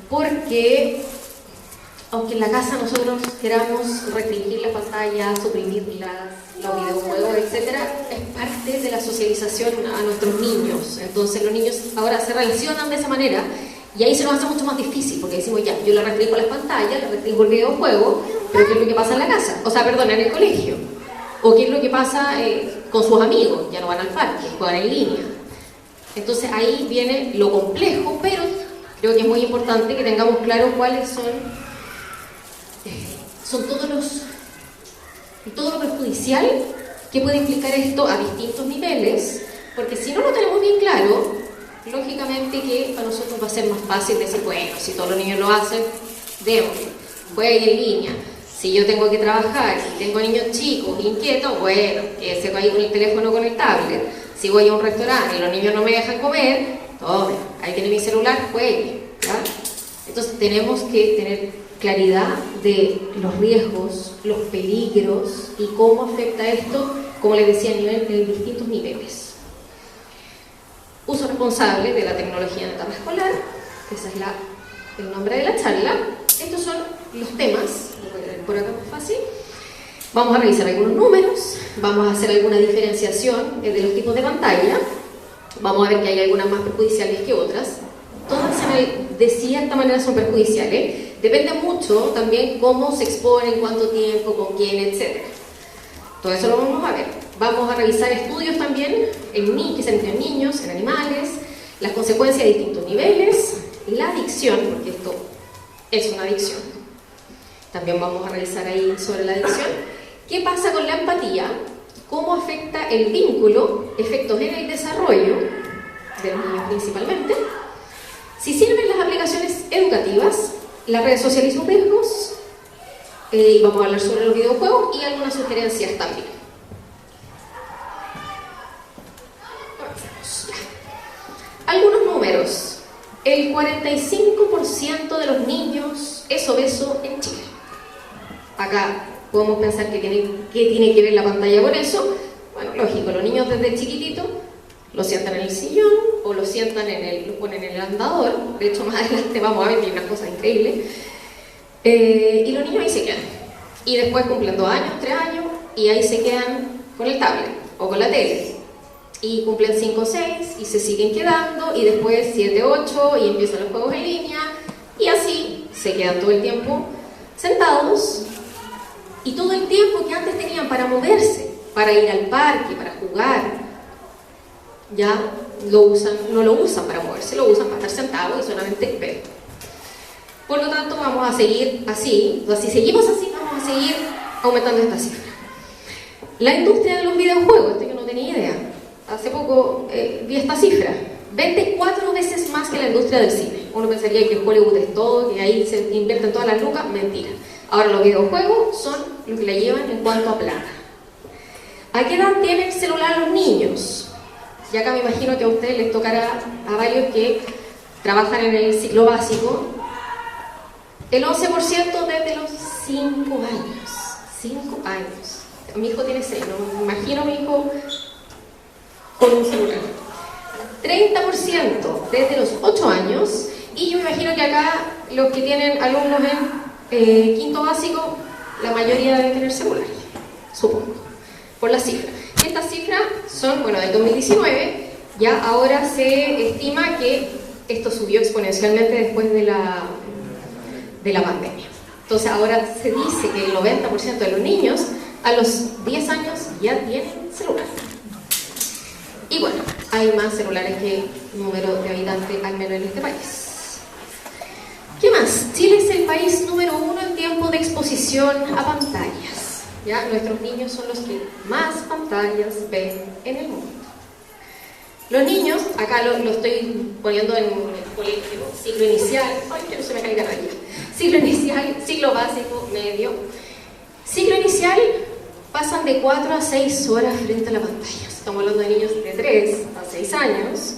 porque aunque en la casa nosotros queramos restringir la pantalla, suprimirlas, los videojuegos, etcétera, es parte de la socialización a nuestros niños. Entonces los niños ahora se relacionan de esa manera y ahí se nos hace mucho más difícil, porque decimos ya, yo le restringo las pantallas, le restringo el videojuego, pero ¿qué es lo que pasa en la casa? O sea, perdón, en el colegio. O ¿qué es lo que pasa con sus amigos? Ya no van al parque, juegan en línea. Entonces ahí viene lo complejo, pero creo que es muy importante que tengamos claro cuáles son todo lo perjudicial que puede implicar esto a distintos niveles, porque si no lo tenemos bien claro, lógicamente que para nosotros va a ser más fácil decir, bueno, si todos los niños lo hacen, démosle, jueguen en línea. Si yo tengo que trabajar, si tengo niños chicos, inquietos, bueno, que se va ahí con el teléfono o con el tablet. Si voy a un restaurante y los niños no me dejan comer, tome, ahí tiene mi celular, juegue, ¿ya? Entonces tenemos que tener claridad de los riesgos, los peligros y cómo afecta esto, como les decía, en distintos niveles. Uso responsable de la tecnología en etapa escolar, ese es el nombre de la charla. Estos son los temas, lo voy a leer por acá más fácil. Vamos a revisar algunos números, vamos a hacer alguna diferenciación de los tipos de pantalla, vamos a ver que hay algunas más perjudiciales que otras. Todas de cierta manera son perjudiciales. Depende mucho también cómo se exponen, cuánto tiempo, con quién, etc. Todo eso lo vamos a ver. Vamos a revisar estudios también que se han hecho en niños, en animales, las consecuencias de distintos niveles, la adicción, porque esto es una adicción. También vamos a revisar ahí sobre la adicción. ¿Qué pasa con la empatía? ¿Cómo afecta el vínculo? Efectos en el desarrollo de los niños principalmente. Si sirven las aplicaciones educativas, las redes sociales y sus riesgos, y vamos a hablar sobre los videojuegos y algunas sugerencias también. Algunos números. El 45% de los niños es obeso en Chile. Acá podemos pensar que tiene que ver la pantalla con eso. Bueno, lógico, los niños desde chiquititos lo sientan en el sillón o lo sientan lo ponen en el andador. De hecho, más adelante vamos a ver que hay unas cosas increíbles. Y los niños ahí se quedan. Y después cumplen 2 años, 3 años, y ahí se quedan con el tablet o con la tele. Y cumplen 5 o 6 y se siguen quedando, y después 7, 8 y empiezan los juegos en línea, y así se quedan todo el tiempo sentados, y todo el tiempo que antes tenían para moverse, para ir al parque, para jugar, ya no lo usan para moverse, lo usan para estar sentados y solamente ver. Por lo tanto, vamos a seguir así. Entonces, si seguimos así, vamos a seguir aumentando esta cifra. La industria de los videojuegos, yo no tenía idea. Hace poco vi esta cifra. Vende 4 veces más que la industria del cine. Uno pensaría que Hollywood es todo, que ahí se invierten todas las lucas. Mentira. Ahora, los videojuegos son los que la llevan en cuanto a plata. ¿A qué edad tienen celular los niños? Y acá me imagino que a ustedes les tocará a varios que trabajan en el ciclo básico. El 11% desde los 5 años. 5 años. Mi hijo tiene 6, no me imagino a mi hijo con un celular. 30% desde los 8 años. Y yo me imagino que acá los que tienen alumnos en quinto básico, la mayoría deben tener celular, supongo, por la cifra. Estas cifras son, bueno, del 2019, ya ahora se estima que esto subió exponencialmente después de la pandemia. Entonces ahora se dice que el 90% de los niños a los 10 años ya tienen celular. Y bueno, hay más celulares que número de habitantes, al menos en este país. ¿Qué más? Chile es el país número 1 en tiempo de exposición a pantallas. ¿Ya? Nuestros niños son los que más pantallas ven en el mundo. Los niños, acá lo estoy poniendo en el colegio, ciclo inicial, ay, que no se me caiga nadie. Ciclo inicial, ciclo básico, medio. Ciclo inicial pasan de 4 a 6 horas frente a la pantalla. Estamos hablando de niños de 3 a 6 años,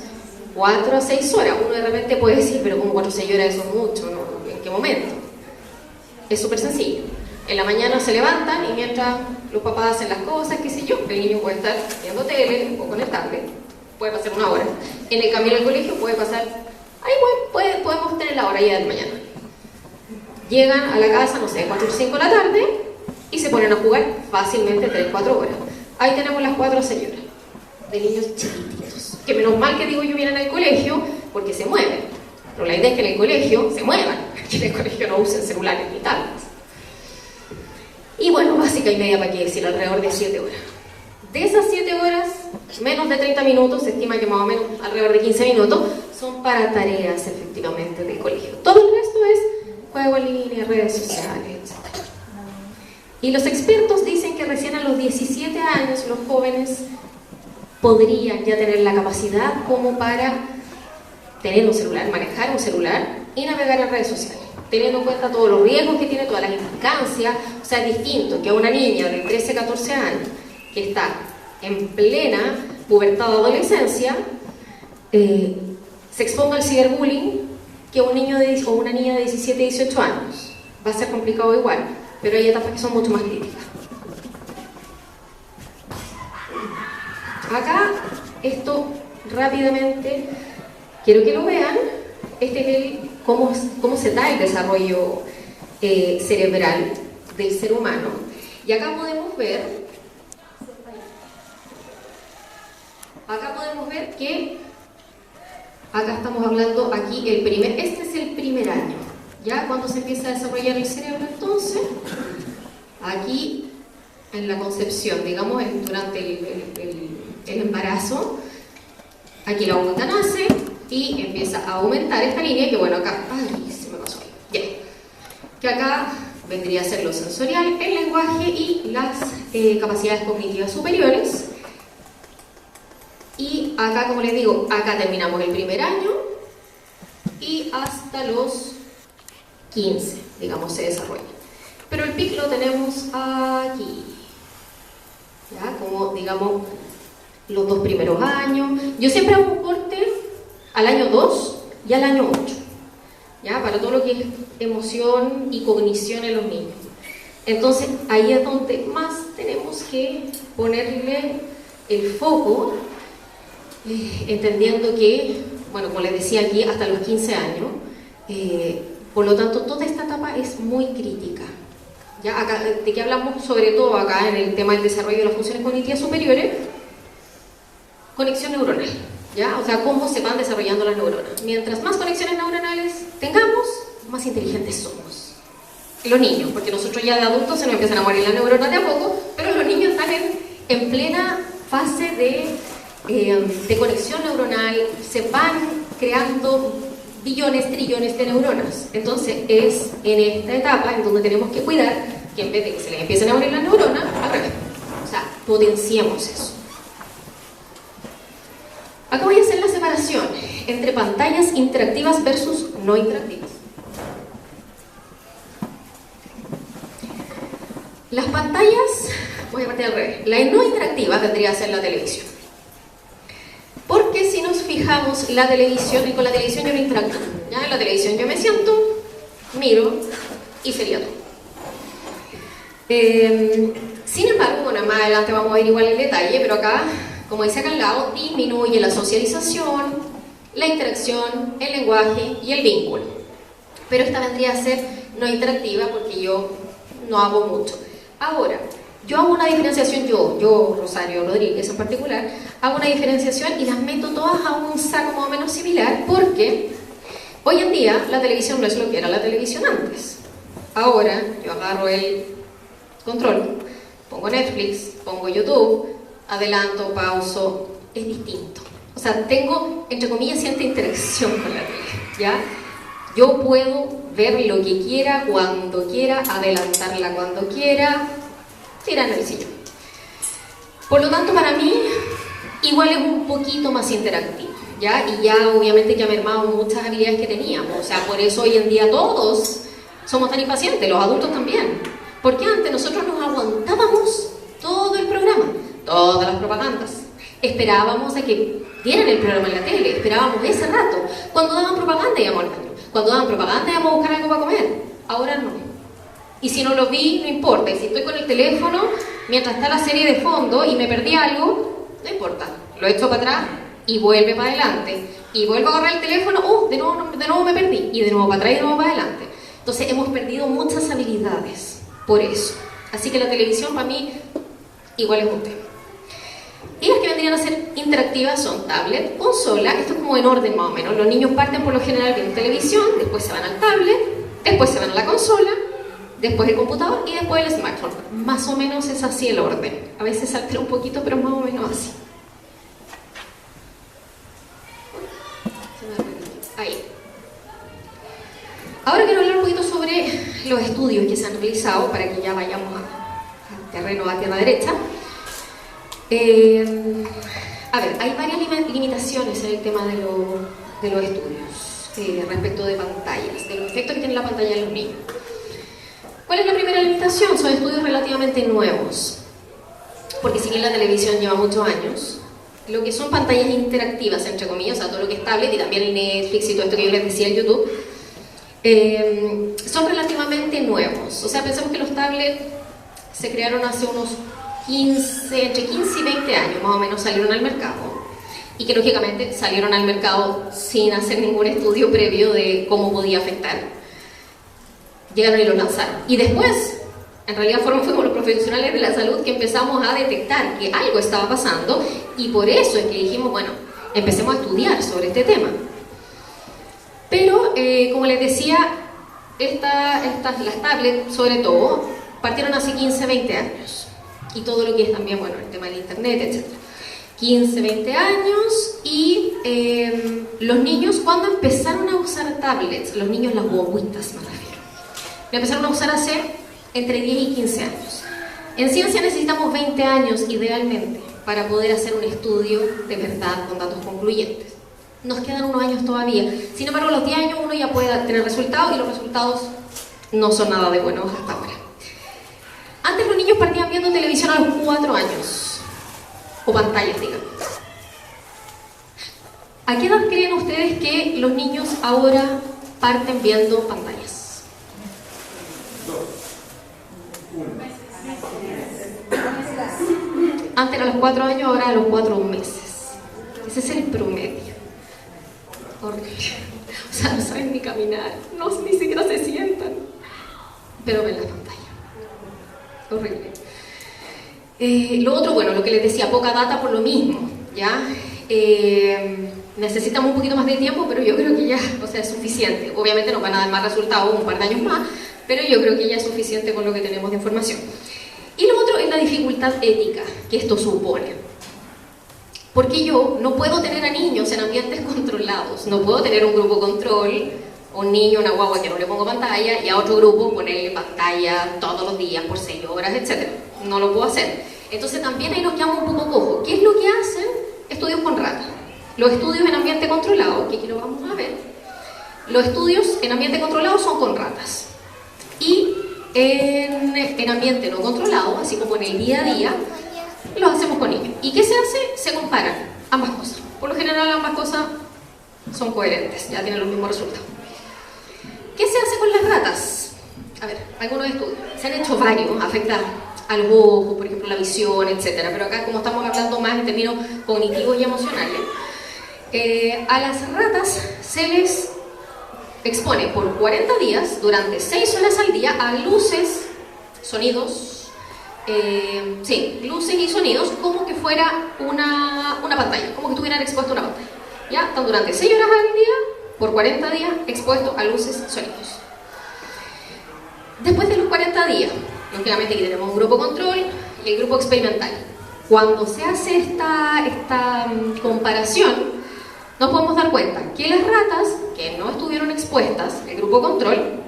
4 a 6 horas. Uno de repente puede decir, pero como 4 a 6 horas eso es mucho, ¿no? ¿En qué momento? Es súper sencillo. En la mañana se levantan y mientras los papás hacen las cosas, qué sé yo, el niño puede estar viendo tele o con el tablet, puede pasar 1 hora. En el camino al colegio puede pasar, ahí podemos en la hora ya de mañana. Llegan a la casa, no sé, 4 o 5 de la tarde y se ponen a jugar fácilmente 3-4 horas. Ahí tenemos las 4 señoras de niños chiquititos, que menos mal que digo yo vienen al colegio porque se mueven, pero la idea es que en el colegio se muevan, que en el colegio no usen celulares ni tablets. Y bueno, básica y media para qué decir, alrededor de 7 horas. De esas 7 horas, menos de 30 minutos, se estima que más o menos alrededor de 15 minutos, son para tareas efectivamente del colegio. Todo el resto es juego en línea, redes sociales, etc. Y los expertos dicen que recién a los 17 años los jóvenes podrían ya tener la capacidad como para tener un celular, manejar un celular y navegar en redes sociales, teniendo en cuenta todos los riesgos que tiene, todas las implicancias. O sea, es distinto que a una niña de 13-14 años que está en plena pubertad o adolescencia se exponga al ciberbullying que un niño o una niña de 17-18 años. Va a ser complicado igual, pero hay etapas que son mucho más críticas. Acá, esto rápidamente, quiero que lo vean. Este es cómo se da el desarrollo cerebral del ser humano. Y acá podemos ver que acá estamos hablando este es el primer año, ¿ya? Cuando se empieza a desarrollar el cerebro, entonces, aquí en la concepción, digamos, durante el embarazo, aquí la agüita nace y empieza a aumentar esta línea, que bueno, acá, ay, se me pasó, ya, que acá vendría a ser lo sensorial, el lenguaje y las capacidades cognitivas superiores. Y acá, como les digo, acá terminamos el primer año y hasta los 15, digamos, se desarrolla. Pero el pic lo tenemos aquí, ¿ya? Como, digamos, los 2 primeros años. Yo siempre hago un corte al año 2 y al año 8, ¿ya? Para todo lo que es emoción y cognición en los niños. Entonces, ahí es donde más tenemos que ponerle el foco, entendiendo que, bueno, como les decía aquí, hasta los 15 años, por lo tanto, toda esta etapa es muy crítica. ¿Ya? Acá, ¿de qué hablamos? Sobre todo acá en el tema del desarrollo de las funciones cognitivas superiores, conexión neuronal, ¿ya? O sea, cómo se van desarrollando las neuronas. Mientras más conexiones neuronales tengamos, más inteligentes somos. Los niños, porque nosotros ya de adultos se nos empiezan a morir las neuronas de a poco, pero los niños están en plena fase de conexión neuronal, se van creando billones, trillones de neuronas. Entonces es en esta etapa en donde tenemos que cuidar que en vez de que se les empiecen a morir las neuronas, al revés. O sea, potenciemos eso. Acá voy a hacer la separación entre pantallas interactivas versus no interactivas. Las pantallas, voy a partir al revés, la no interactiva vendría a ser la televisión. Porque si nos fijamos, la televisión, y con la televisión yo no interactúo, ¿ya? En la televisión yo me siento, miro y sería todo. Sin embargo, bueno, más adelante vamos a ver igual el detalle, pero acá, como dice acá al lado, disminuye la socialización, la interacción, el lenguaje y el vínculo. Pero esta vendría a ser no interactiva porque yo no hago mucho. Ahora, yo hago una diferenciación, yo Rosario Rodríguez en particular, hago una diferenciación y las meto todas a un saco más o menos similar porque hoy en día la televisión no es lo que era la televisión antes. Ahora yo agarro el control, pongo Netflix, pongo YouTube, adelanto, pauso, es distinto. O sea, tengo, entre comillas, cierta interacción con la tele, ¿ya? Yo puedo ver lo que quiera, cuando quiera, adelantarla cuando quiera, tirar en el sillón. Por lo tanto, para mí, igual es un poquito más interactivo, ¿ya? Y ya obviamente que ha mermado muchas habilidades que teníamos. O sea, por eso hoy en día todos somos tan impacientes, los adultos también. Porque antes nosotros nos aguantábamos todo el programa, todas las propagandas. Esperábamos a que dieran el programa en la tele, esperábamos ese rato. Cuando daban propaganda íbamos al baño, cuando daban propaganda íbamos a buscar algo para comer. Ahora no. Y si no lo vi, no importa. Y si estoy con el teléfono, mientras está la serie de fondo y me perdí algo, no importa. Lo echo para atrás y vuelve para adelante. y vuelvo a agarrar el teléfono, de nuevo me perdí, y de nuevo para atrás y de nuevo para adelante. Entonces hemos perdido muchas habilidades por eso. Así que la televisión para mí igual es un tema. Y las que vendrían a ser interactivas son tablet, consola, esto es como en orden más o menos. Los niños parten por lo general viendo televisión, después se van al tablet, después se van a la consola, después el computador y después el smartphone. Más o menos es así el orden. A veces se altera un poquito, pero más o menos así. Ahí. Ahora quiero hablar un poquito sobre los estudios que se han realizado para que ya vayamos a terreno, a tierra derecha. A ver, hay varias limitaciones en el tema de los estudios respecto de pantallas, de los efectos que tiene la pantalla en los niños. ¿Cuál es la primera limitación? Son estudios relativamente nuevos, porque si bien la televisión lleva muchos años, lo que son pantallas interactivas, entre comillas, o sea, todo lo que es tablet y también el Netflix y todo esto que yo les decía en YouTube, son relativamente nuevos. O sea, pensemos que los tablets se crearon hace unos entre 15 y 20 años más o menos salieron al mercado, y que lógicamente salieron al mercado sin hacer ningún estudio previo de cómo podía afectar. Llegaron y los lanzaron. Y después, en realidad fuimos los profesionales de la salud que empezamos a detectar que algo estaba pasando, y por eso es que dijimos, bueno, empecemos a estudiar sobre este tema. Pero, como les decía, las tablets, sobre todo, partieron hace 15, 20 años. Y todo lo que es también, bueno, el tema del internet, etc. 15, 20 años, y los niños, cuando empezaron a usar tablets, los niños, las guaguitas me refiero, la empezaron a usar hace entre 10 y 15 años. En ciencia necesitamos 20 años, idealmente, para poder hacer un estudio de verdad con datos concluyentes. Nos quedan unos años todavía. Sin embargo, a los 10 años uno ya puede tener resultados, y los resultados no son nada de buenos hasta ahora. Antes los niños partían viendo televisión a los 4 años, o pantallas, digamos. ¿A qué edad creen ustedes que los niños ahora parten viendo pantallas? Antes era a los 4 años, ahora a los 4 meses. Ese es el promedio. Horrible. O sea, no saben ni caminar, ni siquiera se sientan, pero ven la pantalla. Horrible. Lo otro, bueno, lo que les decía, poca data por lo mismo, ¿ya? Necesitamos un poquito más de tiempo, pero yo creo que ya, o sea, es suficiente. Obviamente nos van a dar más resultados un par de años más, pero yo creo que ya es suficiente con lo que tenemos de información. Y lo otro es la dificultad ética que esto supone. Porque yo no puedo tener a niños en ambientes controlados, no puedo tener un grupo control, un niño, una guagua que no le pongo pantalla, y a otro grupo ponerle pantalla todos los días por 6 horas, etc. No lo puedo hacer. Entonces también ahí nos quedamos un poco cojos. ¿Qué es lo que hacen estudios con ratas? Los estudios en ambiente controlado, que aquí lo vamos a ver, los estudios en ambiente controlado son con ratas. Y en ambiente no controlado, así como en el día a día, los hacemos con niños. ¿Y qué se hace? Se comparan ambas cosas. Por lo general ambas cosas son coherentes, ya tienen los mismos resultados. ¿Qué se hace con las ratas? A ver, algunos estudios. Se han hecho varios, afectan al ojo, por ejemplo, la visión, etc. Pero acá, como estamos hablando más en términos cognitivos y emocionales, a las ratas se les expone por 40 días, durante 6 horas al día, a luces, sonidos, luces y sonidos, como que fuera una pantalla, como que estuvieran expuestos a una pantalla. ¿Ya? Están durante 6 horas al día, por 40 días, expuestos a luces, sonidos. Después de los 40 días, lógicamente aquí tenemos un grupo control y el grupo experimental. Cuando se hace esta comparación, nos podemos dar cuenta que las ratas que no estuvieron expuestas, el grupo control,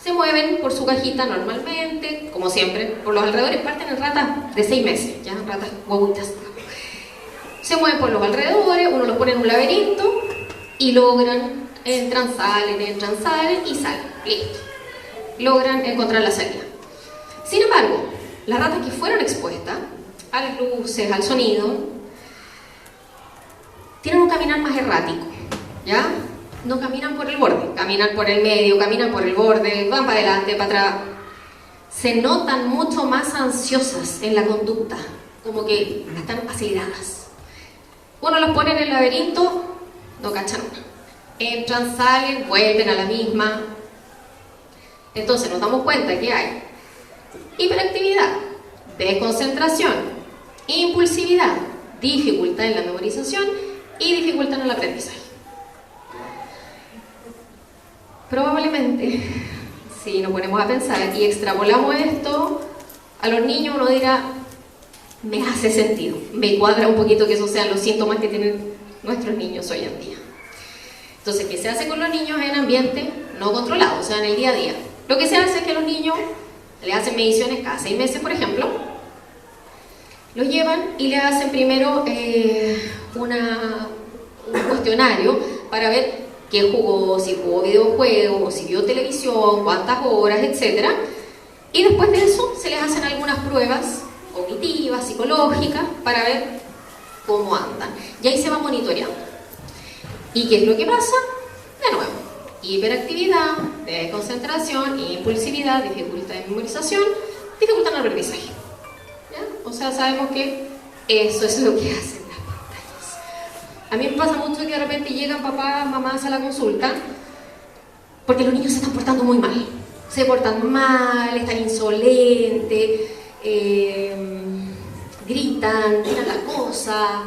se mueven por su cajita normalmente, como siempre, por los alrededores. Parten en ratas de 6 meses, ya ratas guaguitas. Se mueven por los alrededores, uno los pone en un laberinto y logran, entran, salen y salen. Listo. Logran encontrar la salida. Sin embargo, las ratas que fueron expuestas a las luces, al sonido, tienen un caminar más errático, ¿ya? No caminan por el borde, caminan por el medio, caminan por el borde, van para adelante, para atrás. Se notan mucho más ansiosas en la conducta, como que están aceleradas. Uno los pone en el laberinto no cachan una. Entran, salen, vuelven a la misma. Entonces nos damos cuenta que hay hiperactividad, desconcentración, impulsividad, dificultad en la memorización y dificultad en el aprendizaje. Probablemente, si nos ponemos a pensar y extrapolamos esto a los niños, uno dirá, me hace sentido, me cuadra un poquito que esos sean los síntomas que tienen nuestros niños hoy en día. Entonces, ¿qué se hace con los niños en ambiente no controlado, o sea, en el día a día? Lo que se hace es que a los niños le hacen mediciones cada 6 meses, por ejemplo, los llevan y le hacen primero un cuestionario para ver qué jugó, si jugó videojuegos, si vio televisión, cuántas horas, etc. Y después de eso se les hacen algunas pruebas cognitivas, psicológicas, para ver cómo andan. Y ahí se va monitoreando. ¿Y qué es lo que pasa? De nuevo, hiperactividad, desconcentración, impulsividad, dificultad de memorización, dificultad en el aprendizaje. ¿Ya? O sea, sabemos que eso es lo que hacen las pantallas. A mí me pasa mucho que de repente llegan papás, mamás a la consulta porque los niños se están portando muy mal. Se portan mal, están insolentes, gritan, tiran la cosa.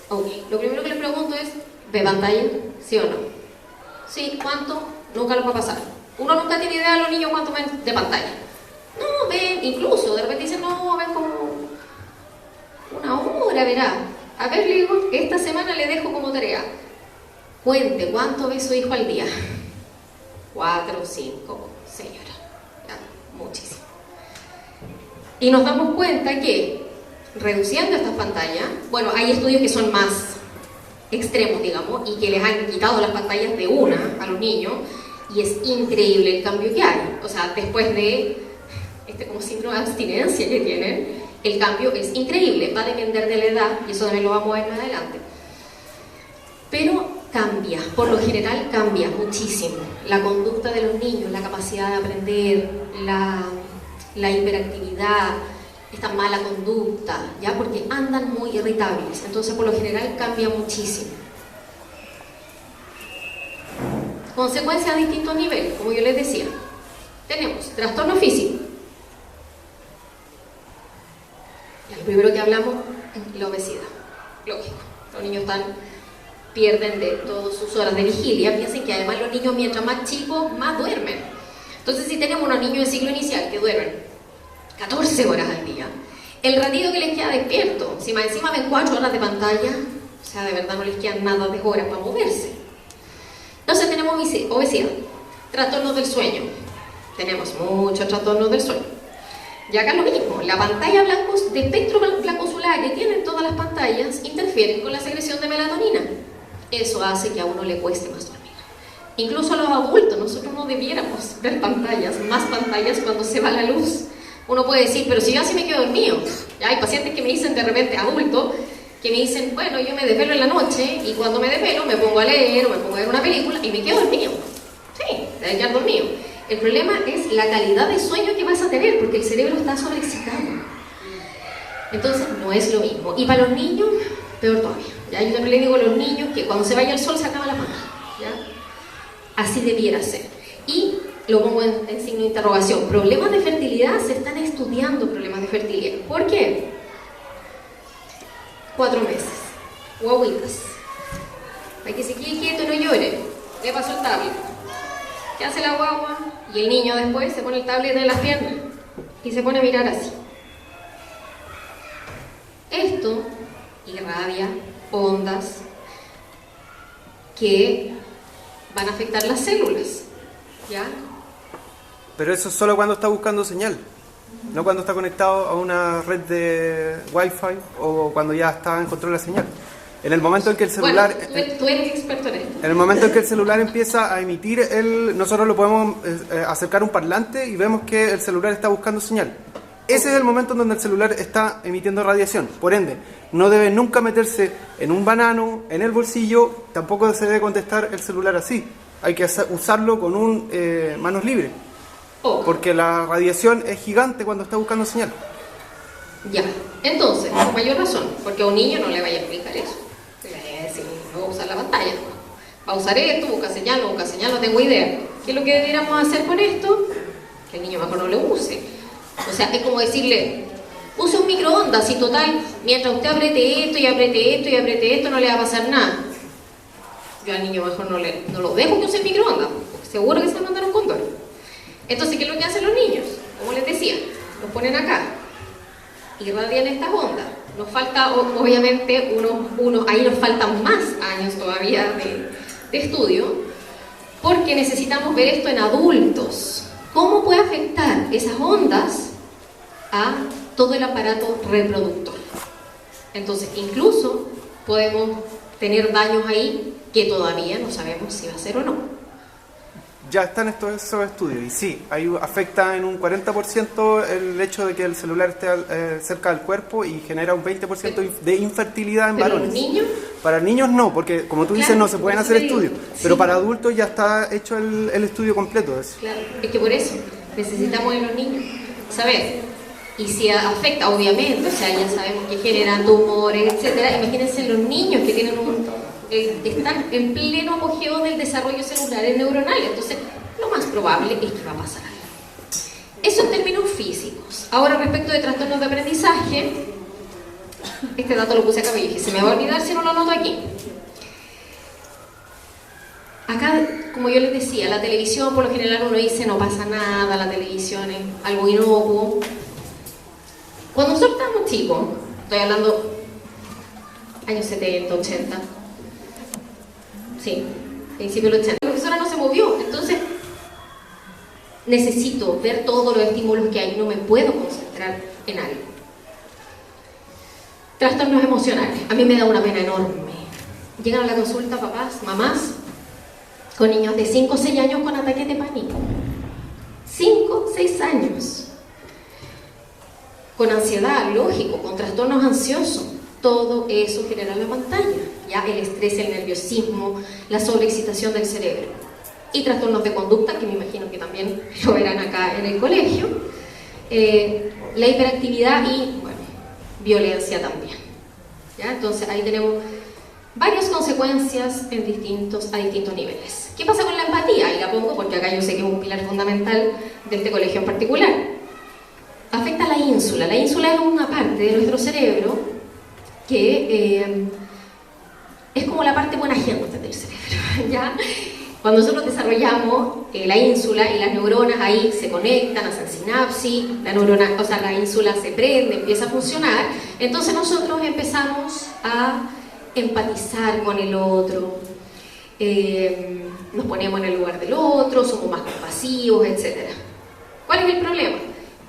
Ok, lo primero que les pregunto es, ¿ve pantalla? ¿Sí o no? Sí, ¿cuánto? Nunca los va a pasar. Uno nunca tiene idea de los niños cuánto ven de pantalla. No, ven, incluso, de repente dicen, no, ven como 1 hora, verá. A ver, le digo, esta semana le dejo como tarea. Cuente, ¿cuánto ve su hijo al día? 4, 5, señora. Ya, muchísimo. Y nos damos cuenta que, reduciendo estas pantallas, bueno, hay estudios que son más extremos, digamos, y que les han quitado las pantallas de una a los niños, y es increíble el cambio que hay. O sea, después de como síndrome de abstinencia que tienen, el cambio es increíble. Va a depender de la edad, y eso también lo vamos a ver más adelante. Pero cambia, por lo general cambia muchísimo. La conducta de los niños, la capacidad de aprender, la hiperactividad, esta mala conducta, ¿ya? Porque andan muy irritables, entonces por lo general cambia muchísimo. Consecuencias a distintos niveles, como yo les decía. Tenemos trastorno físico. Lo primero que hablamos es la obesidad. Lógico, los niños pierden de todas sus horas de vigilia. Piensen que además los niños, mientras más chicos, más duermen. Entonces, si tenemos unos niños de ciclo inicial que duermen 14 horas al día, el ratito que les queda despierto, si más encima ven 4 horas de pantalla, o sea, de verdad no les quedan nada de horas para moverse. Entonces tenemos obesidad, trastornos del sueño, tenemos muchos trastornos del sueño. Y acá lo mismo, la pantalla de espectro blanco solar que tienen todas las pantallas interfieren con la secreción de melatonina. Eso hace que a uno le cueste más dormir. Incluso a los adultos, nosotros no debiéramos ver pantallas, más pantallas cuando se va la luz. Uno puede decir, pero si yo así me quedo dormido. Ya hay pacientes que me dicen de repente, adultos, que me dicen, bueno, yo me desvelo en la noche y cuando me desvelo me pongo a leer o me pongo a ver una película y me quedo dormido. Sí, debe quedar dormido. El problema es la calidad de sueño que vas a tener, porque el cerebro está sobreexcitado. Entonces, no es lo mismo. Y para los niños, peor todavía. ¿Ya? Yo también le digo a los niños que cuando se vaya el sol se acaba la pantalla. ¿Ya? Así debiera ser. Y lo pongo en signo de interrogación. Problemas de fertilidad, se están estudiando problemas de fertilidad. ¿Por qué? 4 meses. Guaguitas. Hay que se quede quieto y no llore. Le pasó el tablet. ¿Qué hace la guagua? Y el niño después se pone el tablet en las piernas y se pone a mirar así. Esto irradia ondas que van a afectar las células, ¿ya? Pero eso es solo cuando está buscando señal, no cuando está conectado a una red de Wi-Fi o cuando ya está en control de la señal. En el momento en que el celular... Bueno, tú eres experto en esto. En el momento en que el celular empieza a emitir, nosotros lo podemos acercar a un parlante y vemos que el celular está buscando señal. Ese es el momento en donde el celular está emitiendo radiación. Por ende, no debe nunca meterse en un banano, en el bolsillo, tampoco se debe contestar el celular así. Hay que usarlo con manos libres. Porque la radiación es gigante cuando está buscando señal. Ya, entonces, con mayor razón, porque a un niño no le vaya a explicar eso. Le vaya a decir, no voy a usar la pantalla. pantalla. Va a usar esto, busca señal, no tengo idea. ¿Qué es lo que deberíamos hacer con esto? Que el niño mejor no lo use. O sea, es como decirle, use un microondas y total, mientras usted apriete esto y apriete esto y apriete esto, no le va a pasar nada. Yo al niño mejor no lo dejo que use el microondas, porque seguro que se va a mandar un cóndor. Entonces, ¿qué es lo que hacen los niños? Como les decía, los ponen acá, irradian estas ondas. Nos falta, obviamente, ahí nos faltan más años todavía de estudio, porque necesitamos ver esto en adultos. ¿Cómo puede afectar esas ondas a todo el aparato reproductor? Entonces, incluso podemos tener daños ahí que todavía no sabemos si va a ser o no. Ya están esos estudios y sí, ahí afecta en un 40% el hecho de que el celular esté cerca del cuerpo y genera un 20% de infertilidad en varones. ¿Pero los niños? Para niños no, porque como tú dices no se pueden hacer estudios, pero para adultos ya está hecho el estudio completo de eso. Claro, es que por eso necesitamos en los niños saber. Y si afecta, obviamente, o sea, ya sabemos que generan tumores, etcétera. Imagínense los niños que tienen están en pleno apogeo del desarrollo celular y neuronal. Entonces, lo más probable es que va a pasar algo. Eso en términos físicos. Ahora, respecto de trastornos de aprendizaje, este dato lo puse acá, pero dije, se me va a olvidar si no lo anoto aquí. Acá, como yo les decía, la televisión, por lo general uno dice, no pasa nada, la televisión es algo inocuo. Cuando nosotros estábamos chicos, estoy hablando años 70, 80, sí, principio del 80, la profesora no se movió, entonces necesito ver todos los estímulos que hay, no me puedo concentrar en algo. Trastornos emocionales, a mí me da una pena enorme. Llegan a la consulta papás, mamás, con niños de 5 o 6 años con ataques de pánico. 5, 6 años. Con ansiedad, lógico, con trastornos ansiosos. Todo eso genera en la pantalla. Ya el estrés, el nerviosismo, la sobreexcitación del cerebro. Y trastornos de conducta, que me imagino que también lo verán acá en el colegio. La hiperactividad y, bueno, violencia también. ¿Ya? Entonces ahí tenemos varias consecuencias a distintos niveles. ¿Qué pasa con la empatía? Ahí la pongo porque acá yo sé que es un pilar fundamental de este colegio en particular. Afecta a la ínsula. La ínsula es una parte de nuestro cerebro que es como la parte buena gente del cerebro, ¿ya? Cuando nosotros desarrollamos la ínsula y las neuronas ahí se conectan, hacen sinapsis, la ínsula se prende, empieza a funcionar, entonces nosotros empezamos a empatizar con el otro, nos ponemos en el lugar del otro, somos más compasivos, etc. ¿Cuál es el problema?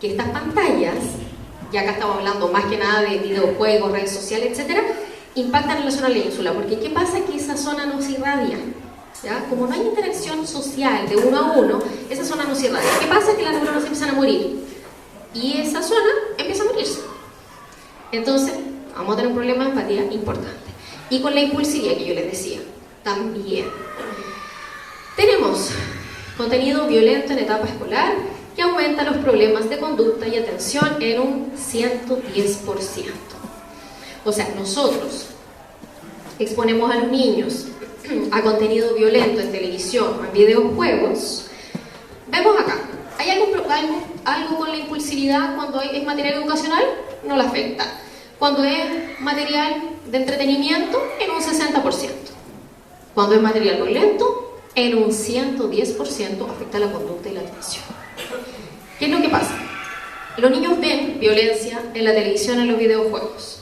Que estas pantallas, ya acá estamos hablando más que nada de videojuegos, redes sociales, etcétera, impactan en la zona de la ínsula, porque ¿qué pasa? Que esa zona no se irradia, ¿ya? Como no hay interacción social de uno a uno, esa zona no se irradia. ¿Qué pasa? Que las neuronas empiezan a morir, y esa zona empieza a morirse. Entonces, vamos a tener un problema de empatía importante. Y con la impulsividad que yo les decía, también. Tenemos contenido violento en etapa escolar, que aumenta los problemas de conducta y atención en un 110%. O sea, nosotros exponemos a los niños a contenido violento en televisión o en videojuegos. Vemos acá, ¿hay algo con la impulsividad cuando es material educacional? No la afecta. Cuando es material de entretenimiento, en un 60%. Cuando es material violento, en un 110% afecta la conducta y la atención. ¿Qué es lo que pasa? Los niños ven violencia en la televisión, en los videojuegos.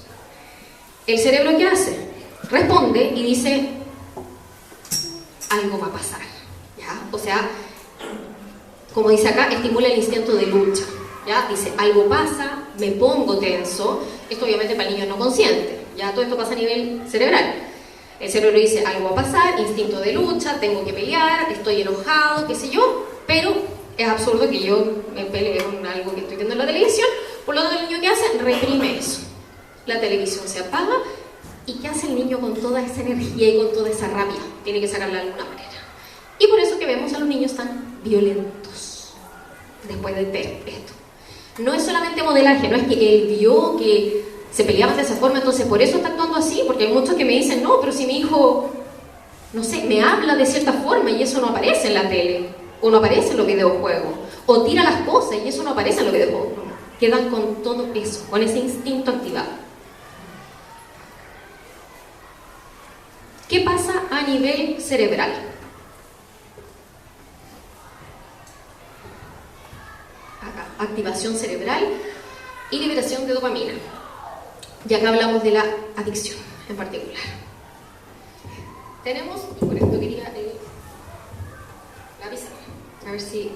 ¿El cerebro qué hace? Responde y dice, algo va a pasar, ¿ya? O sea, como dice acá, estimula el instinto de lucha, ¿ya? Dice, algo pasa, me pongo tenso. Esto obviamente para el niño no consciente, ¿ya? Todo esto pasa a nivel cerebral. El cerebro dice, algo va a pasar, instinto de lucha, tengo que pelear, estoy enojado, qué sé yo, pero es absurdo que yo me pelee con algo que estoy viendo en la televisión. Por lo tanto, el niño, ¿qué hace? Reprime eso. La televisión se apaga, ¿y qué hace el niño con toda esa energía y con toda esa rabia? Tiene que sacarla de alguna manera. Y por eso que vemos a los niños tan violentos después de ver esto. No es solamente modelaje, no es que él vio que se peleaban de esa forma, entonces por eso está actuando así, porque hay muchos que me dicen, no, pero si mi hijo no sé, me habla de cierta forma y eso no aparece en la tele, o no aparece en los videojuegos, o tira las cosas y eso no aparece en los videojuegos. Quedan con todo eso, con ese instinto activado. ¿Qué pasa a nivel cerebral? Acá, activación cerebral y liberación de dopamina. Y acá hablamos de la adicción en particular. Tenemos, y por esto quería la pizarra, a ver si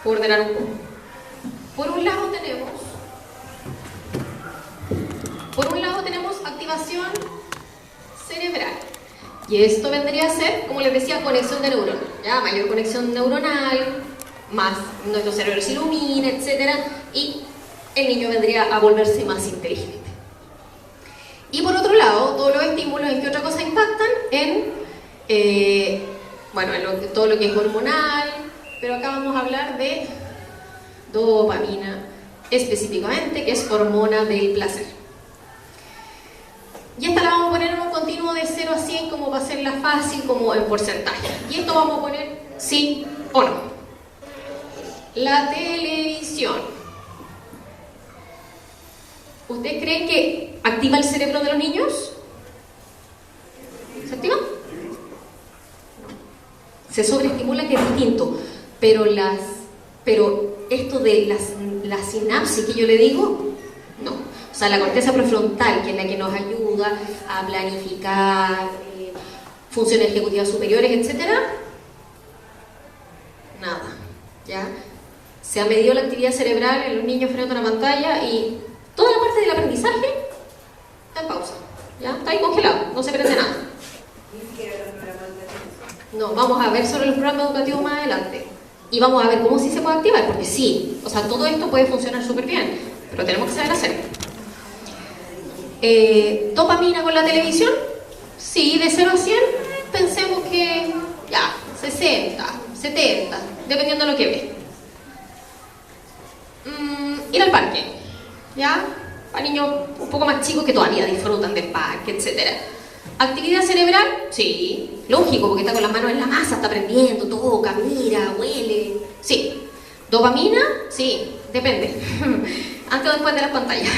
puedo ordenar un poco. Por un lado tenemos activación cerebral. Y esto vendría a ser, como les decía, conexión de neuronas. ¿Ya? Mayor conexión neuronal, más nuestro cerebro se ilumina, etc. Y el niño vendría a volverse más inteligente. Y por otro lado, todos los estímulos, ¿en qué otra cosa impactan? En todo lo que es hormonal, pero acá vamos a hablar de dopamina específicamente, que es hormona del placer. Y esta la vamos a poner en un continuo de 0 a 100 como para hacerla fácil, como en porcentaje. Y esto vamos a poner sí o no. La televisión. ¿Ustedes creen que activa el cerebro de los niños? ¿Se activa? No. Se sobreestimula, que es distinto, pero esto de la sinapsis que yo le digo, no. O sea, la corteza prefrontal, que es la que nos ayuda a planificar funciones ejecutivas superiores, etc. Nada, ¿ya? Se ha medido la actividad cerebral en los niños frente a una pantalla y toda la parte del aprendizaje está en pausa, ¿ya? Está ahí congelado, no se prende nada. No, vamos a ver sobre los programas educativos más adelante. Y vamos a ver cómo sí se puede activar, porque sí, o sea, todo esto puede funcionar súper bien, pero tenemos que saber hacerlo. ¿Dopamina con la televisión? Sí, de 0 a 100, pensemos que ya, 60, 70, dependiendo de lo que ve. Ir al parque, ¿ya? Para niños un poco más chicos que todavía disfrutan del parque, etc. ¿Actividad cerebral? Sí, lógico, porque está con las manos en la masa, está aprendiendo, toca, mira, huele. Sí. ¿Dopamina? Sí, depende. Antes o después de las pantallas.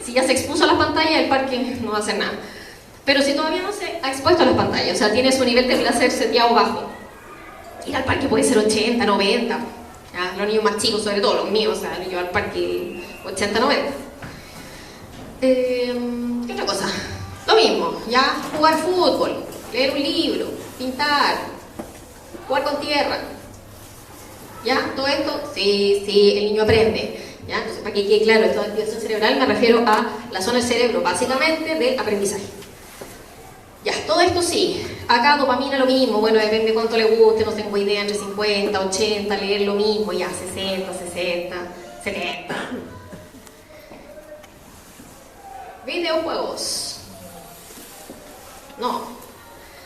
Si ya se expuso a las pantallas, el parque no va a hacer nada. Pero si todavía no se ha expuesto a las pantallas, o sea, tiene su nivel de placer seteado bajo, ir al parque puede ser 80, 90. ¿Ya? Los niños más chicos, sobre todo los míos, o sea, yo al parque 80, 90. ¿Qué otra cosa? Lo mismo, ya, jugar fútbol, leer un libro, pintar, jugar con tierra. ¿Ya? Todo esto, sí, el niño aprende. ¿Ya? Entonces, para que quede claro, esto de activación cerebral me refiero a la zona del cerebro, básicamente, de aprendizaje. Ya, todo esto sí. Acá dopamina lo mismo, bueno, depende de cuánto le guste, no tengo idea, entre 50, 80, leer lo mismo, ya, 60, 60, 70. Videojuegos. No.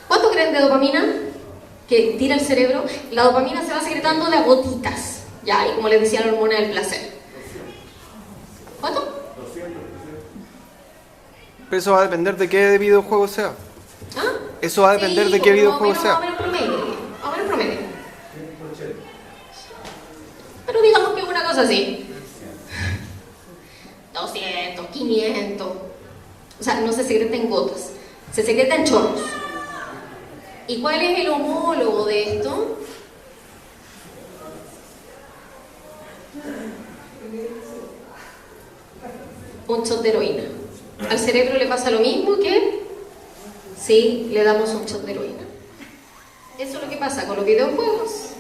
¿Cuánto creen de dopamina que tira el cerebro? La dopamina se va secretando de a gotitas, ¿ya? Y como les decía, la hormona del placer. ¿Cuánto? Pero eso va a depender de qué videojuego sea. ¿Ah? Eso va a depender de qué videojuego sea. Vamos a ver el promedio. Pero digamos que es una cosa así. 200, 500. O sea, no se secreta en gotas, se secreta en chorros. ¿Y cuál es el homólogo de esto? Un shot de heroína. Al cerebro le pasa lo mismo que si le damos un shot de heroína. Eso es lo que pasa con los videojuegos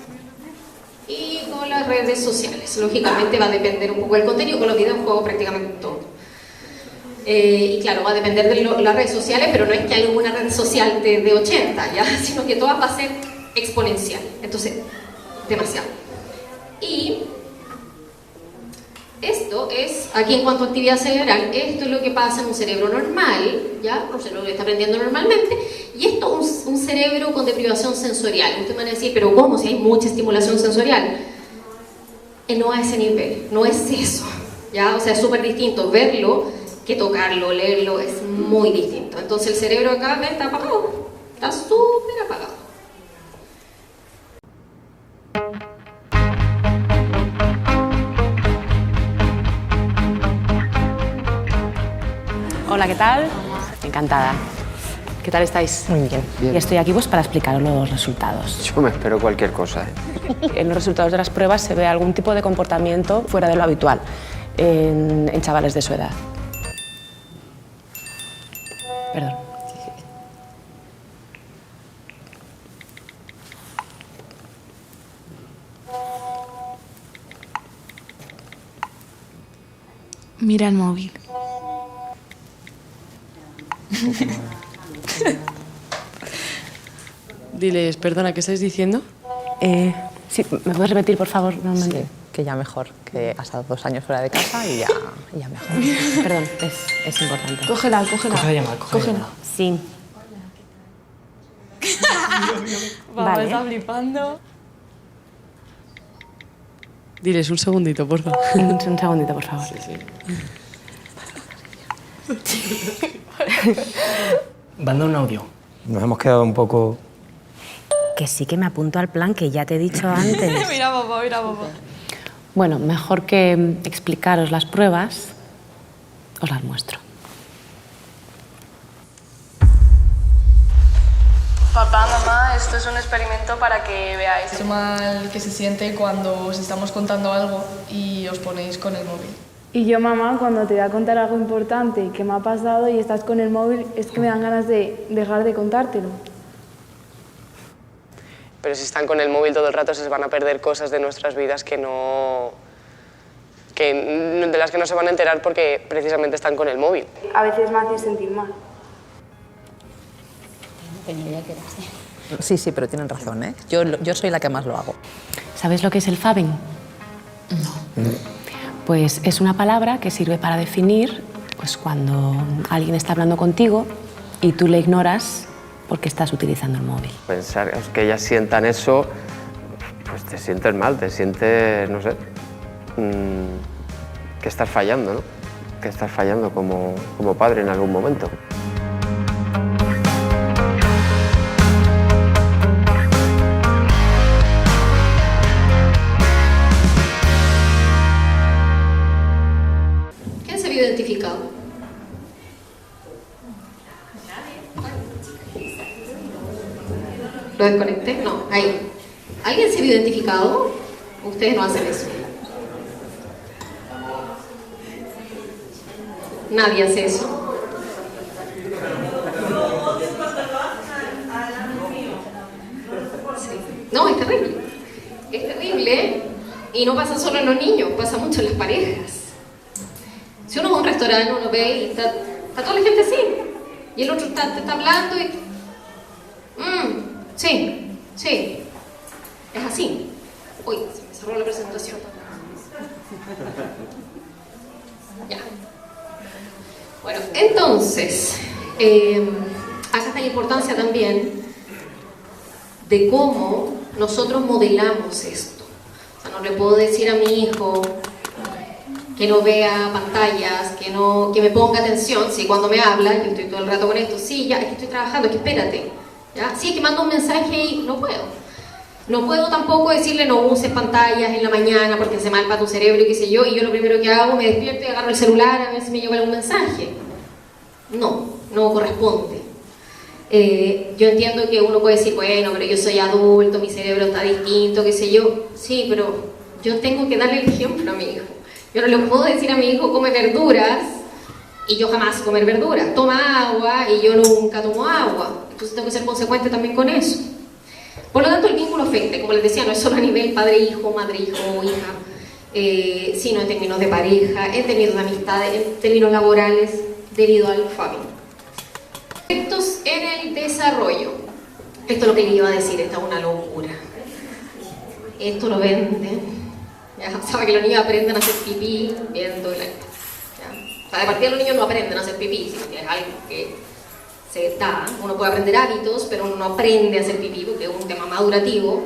y con las redes sociales. Lógicamente va a depender un poco del contenido, con los videojuegos prácticamente todo. Y claro, va a depender de las redes sociales, pero no es que haya una red social de 80, ¿ya? Sino que todas va a ser exponencial. Entonces, demasiado. Y esto es, aquí en cuanto a actividad cerebral, esto es lo que pasa en un cerebro normal, ¿ya? Un cerebro que está aprendiendo normalmente, y esto es un cerebro con deprivación sensorial. Ustedes van a decir, pero ¿cómo? Si hay mucha estimulación sensorial. No a ese nivel, no es eso, ¿ya? O sea, es súper distinto verlo que tocarlo, leerlo, es muy distinto. Entonces el cerebro acá está apagado, está súper apagado. Hola, ¿qué tal? Encantada. ¿Qué tal estáis? Muy bien. Y estoy aquí pues para explicaros los resultados. Yo me espero cualquier cosa. En los resultados de las pruebas se ve algún tipo de comportamiento fuera de lo habitual en chavales de su edad. Perdón. Mira el móvil. Diles, perdona, ¿qué estáis diciendo? Sí, ¿me puedes repetir, por favor? Sí, que ya mejor, que ha estado 2 años fuera de casa y ya mejor. Perdón, es importante. Cógela, cógela. Cógela. Sí. Papá Vale. está flipando. Diles un segundito, por favor. Un segundito, por favor. Manda un audio. Nos hemos quedado un poco... Que sí que me apunto al plan que ya te he dicho antes. Mira, papá, mira, papá. Bueno, mejor que explicaros las pruebas, os las muestro. Papá, mamá, esto es un experimento para que veáis lo mal que se siente cuando os estamos contando algo y os ponéis con el móvil. Y yo, mamá, cuando te voy a contar algo importante que me ha pasado y estás con el móvil, es que me dan ganas de dejar de contártelo. Pero si están con el móvil todo el rato se van a perder cosas de nuestras vidas de las que no se van a enterar porque precisamente están con el móvil. A veces me hace sentir mal. Sí, sí, pero tienen razón, ¿eh? Yo soy la que más lo hago. ¿Sabéis lo que es el fabbing? No. Pues es una palabra que sirve para definir pues, cuando alguien está hablando contigo y tú le ignoras porque estás utilizando el móvil. Pensar que ellas sientan eso, pues te sientes mal, te sientes, no sé, que estás fallando, ¿no? Que estás fallando como padre en algún momento. ¿Quién se vio identificado? ¿Lo desconecté? No, ahí. ¿Alguien se vio identificado? Ustedes no hacen eso. Nadie hace eso. Sí. No, es terrible. Es terrible y no pasa solo en los niños, pasa mucho en las parejas. Si uno va a un restaurante, uno ve y está toda la gente así. Y el otro te está hablando y... sí, sí. Es así. Uy, se me cerró la presentación. Ya. Bueno, entonces, acá está la importancia también de cómo nosotros modelamos esto. O sea, no le puedo decir a mi hijo que no vea pantallas, que me ponga atención, si cuando me habla, yo estoy todo el rato con esto, sí, ya, es que estoy trabajando, es que espérate, ¿ya? Sí, es que mando un mensaje y no puedo. No puedo tampoco decirle no uses pantallas en la mañana porque hace mal para tu cerebro y qué sé yo, y yo lo primero que hago, me despierto y agarro el celular a ver si me llega algún mensaje. No corresponde. Yo entiendo que uno puede decir, bueno, pero yo soy adulto, mi cerebro está distinto, qué sé yo. Sí, pero yo tengo que darle el ejemplo a mi hijo. Yo no le puedo decir a mi hijo, come verduras, y yo jamás comer verduras. Toma agua, y yo nunca tomo agua. Entonces tengo que ser consecuente también con eso. Por lo tanto, el vínculo afecta, como les decía, no es solo a nivel padre-hijo, madre-hijo, hija, sino en términos de pareja, en términos de amistades, en términos laborales, debido al fabbing. Efectos en el desarrollo. Esto es lo que le iba a decir, esta es una locura. Esto lo venden. Ya, sabe que los niños aprenden a hacer pipí viendo la... O sea, de partida los niños no aprenden a hacer pipí, sino que es algo que se da. Uno puede aprender hábitos, pero uno no aprende a hacer pipí porque es un tema madurativo.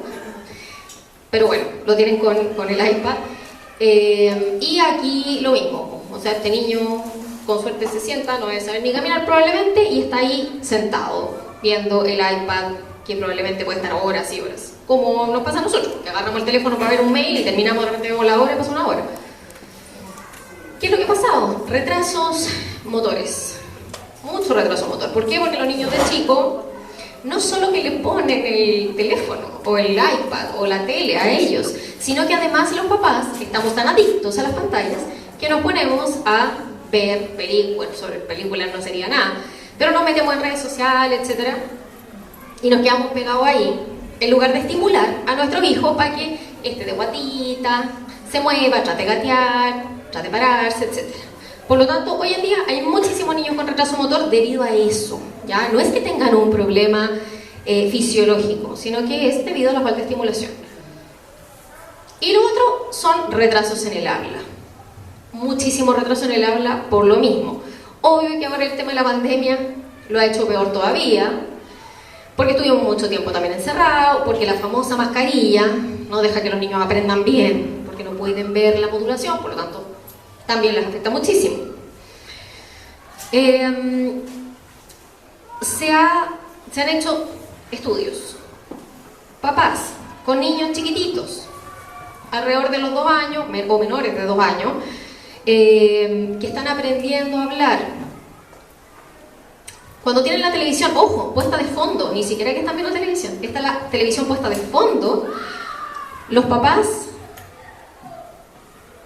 Pero bueno, lo tienen con el iPad. Y aquí lo mismo. O sea, este niño con suerte se sienta, no debe saber ni caminar probablemente, y está ahí sentado viendo el iPad, que probablemente puede estar horas y horas. Como nos pasa a nosotros, que agarramos el teléfono para ver un mail y terminamos, de repente vemos la hora y pasa una hora. ¿Qué es lo que ha pasado? Retrasos motores. mucho retraso motor. ¿Por qué? Porque los niños de chicos no solo que le ponen el teléfono o el iPad o la tele a ellos, sino que además los papás estamos tan adictos a las pantallas que nos ponemos a ver películas, sobre películas no sería nada, pero nos metemos en redes sociales, etcétera, y nos quedamos pegados ahí, en lugar de estimular a nuestros hijos para que esté de guatita, se mueva, trate de gatear, trate de pararse, etcétera. Por lo tanto, hoy en día hay muchísimos niños con retraso motor debido a eso, ¿ya? No es que tengan un problema fisiológico, sino que es debido a la falta de estimulación. Y lo otro son retrasos en el habla. Muchísimo retraso en el habla por lo mismo. Obvio que ahora el tema de la pandemia lo ha hecho peor todavía, porque estuvimos mucho tiempo también encerrados, porque la famosa mascarilla no deja que los niños aprendan bien, porque no pueden ver la modulación, por lo tanto también les afecta muchísimo. Se han hecho estudios. Papás con niños chiquititos, alrededor de los 2 años, o menores de 2 años, que están aprendiendo a hablar. Cuando tienen la televisión, ojo, puesta de fondo, ni siquiera que están viendo televisión, está la televisión puesta de fondo, los papás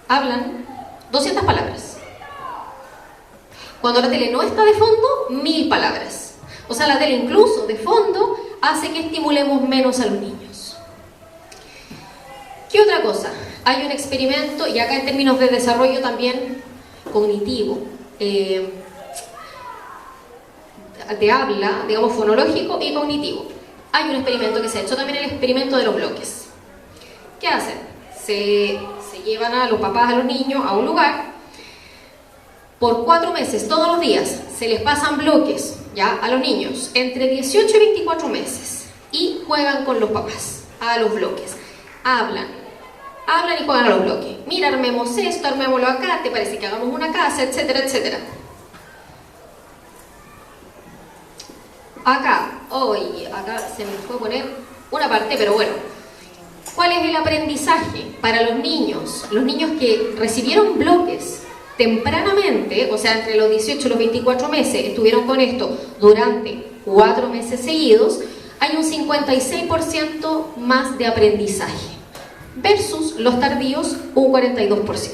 hablan 200 palabras. Cuando la tele no está de fondo, 1000 palabras. O sea, la tele incluso de fondo hace que estimulemos menos a los niños. ¿Qué otra cosa? Hay un experimento, y acá en términos de desarrollo también cognitivo, de habla, digamos fonológico y cognitivo. Hay un experimento que se ha hecho también, el experimento de los bloques. ¿Qué hacen? Se llevan a los papás, a los niños, a un lugar. Por 4 meses, todos los días, se les pasan bloques, ¿ya? A los niños, entre 18 y 24 meses. Y juegan con los papás, a los bloques. Hablan y juegan a los bloques. Mira, armemos esto, armémoslo acá, ¿te parece que hagamos una casa? Etcétera, etcétera. Acá se me fue a poner una parte, pero bueno. ¿Cuál es el aprendizaje para los niños? Los niños que recibieron bloques tempranamente, o sea, entre los 18 y los 24 meses, estuvieron con esto durante 4 meses seguidos, hay un 56% más de aprendizaje, versus los tardíos un 42%.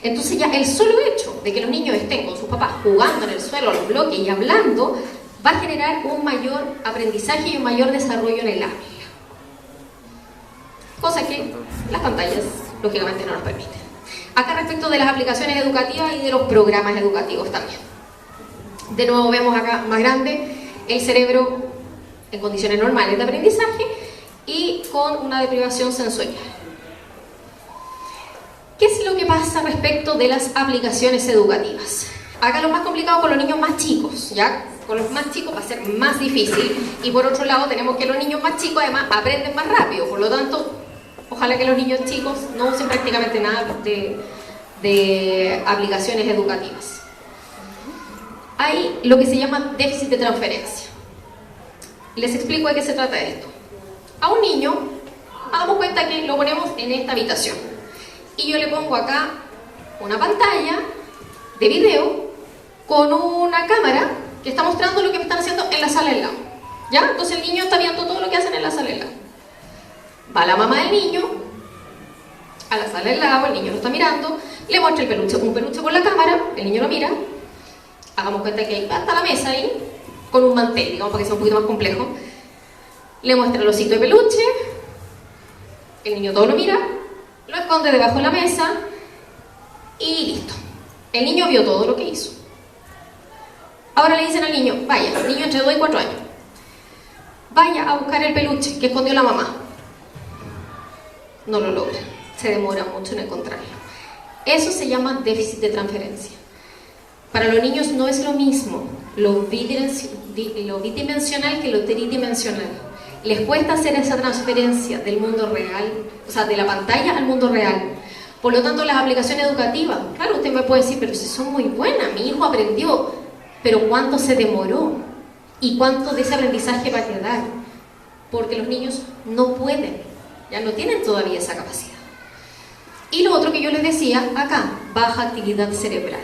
Entonces ya el solo hecho de que los niños estén con sus papás jugando en el suelo a los bloques y hablando, va a generar un mayor aprendizaje y un mayor desarrollo en el habla. Cosa que las pantallas, lógicamente, no nos permiten. Acá respecto de las aplicaciones educativas y de los programas educativos también. De nuevo vemos acá más grande el cerebro en condiciones normales de aprendizaje y con una deprivación sensorial. ¿Qué es lo que pasa respecto de las aplicaciones educativas? Acá lo más complicado con los niños más chicos, ¿ya? Con los más chicos va a ser más difícil, y por otro lado tenemos que los niños más chicos además aprenden más rápido, por lo tanto ojalá que los niños chicos no usen prácticamente nada de aplicaciones educativas. Hay lo que se llama déficit de transferencia. Les explico de qué se trata esto. A un niño, hagamos cuenta que lo ponemos en esta habitación y yo le pongo acá una pantalla de video con una cámara que está mostrando lo que me están haciendo en la sala del lado, ¿ya? Entonces el niño está viendo todo lo que hacen en la sala del lado. Va la mamá del niño a la sala del lado, el niño lo está mirando, le muestra el peluche, un peluche con la cámara, el niño lo mira, hagamos cuenta que está la mesa ahí, con un mantel, digamos para que sea un poquito más complejo, le muestra el osito de peluche, el niño todo lo mira, lo esconde debajo de la mesa y listo. El niño vio todo lo que hizo. Ahora le dicen al niño, vaya, el niño entre 2 y 4 años, vaya a buscar el peluche que escondió la mamá. No lo logra, se demora mucho en encontrarlo. Eso se llama déficit de transferencia. Para los niños no es lo mismo lo bidimensional que lo tridimensional. Les cuesta hacer esa transferencia del mundo real, o sea, de la pantalla al mundo real. Por lo tanto, las aplicaciones educativas, claro, usted me puede decir, pero si son muy buenas, mi hijo aprendió, pero ¿cuánto se demoró? ¿Y cuánto de ese aprendizaje va a quedar? Porque los niños no pueden, ya no tienen todavía esa capacidad. Y lo otro que yo les decía acá, baja actividad cerebral.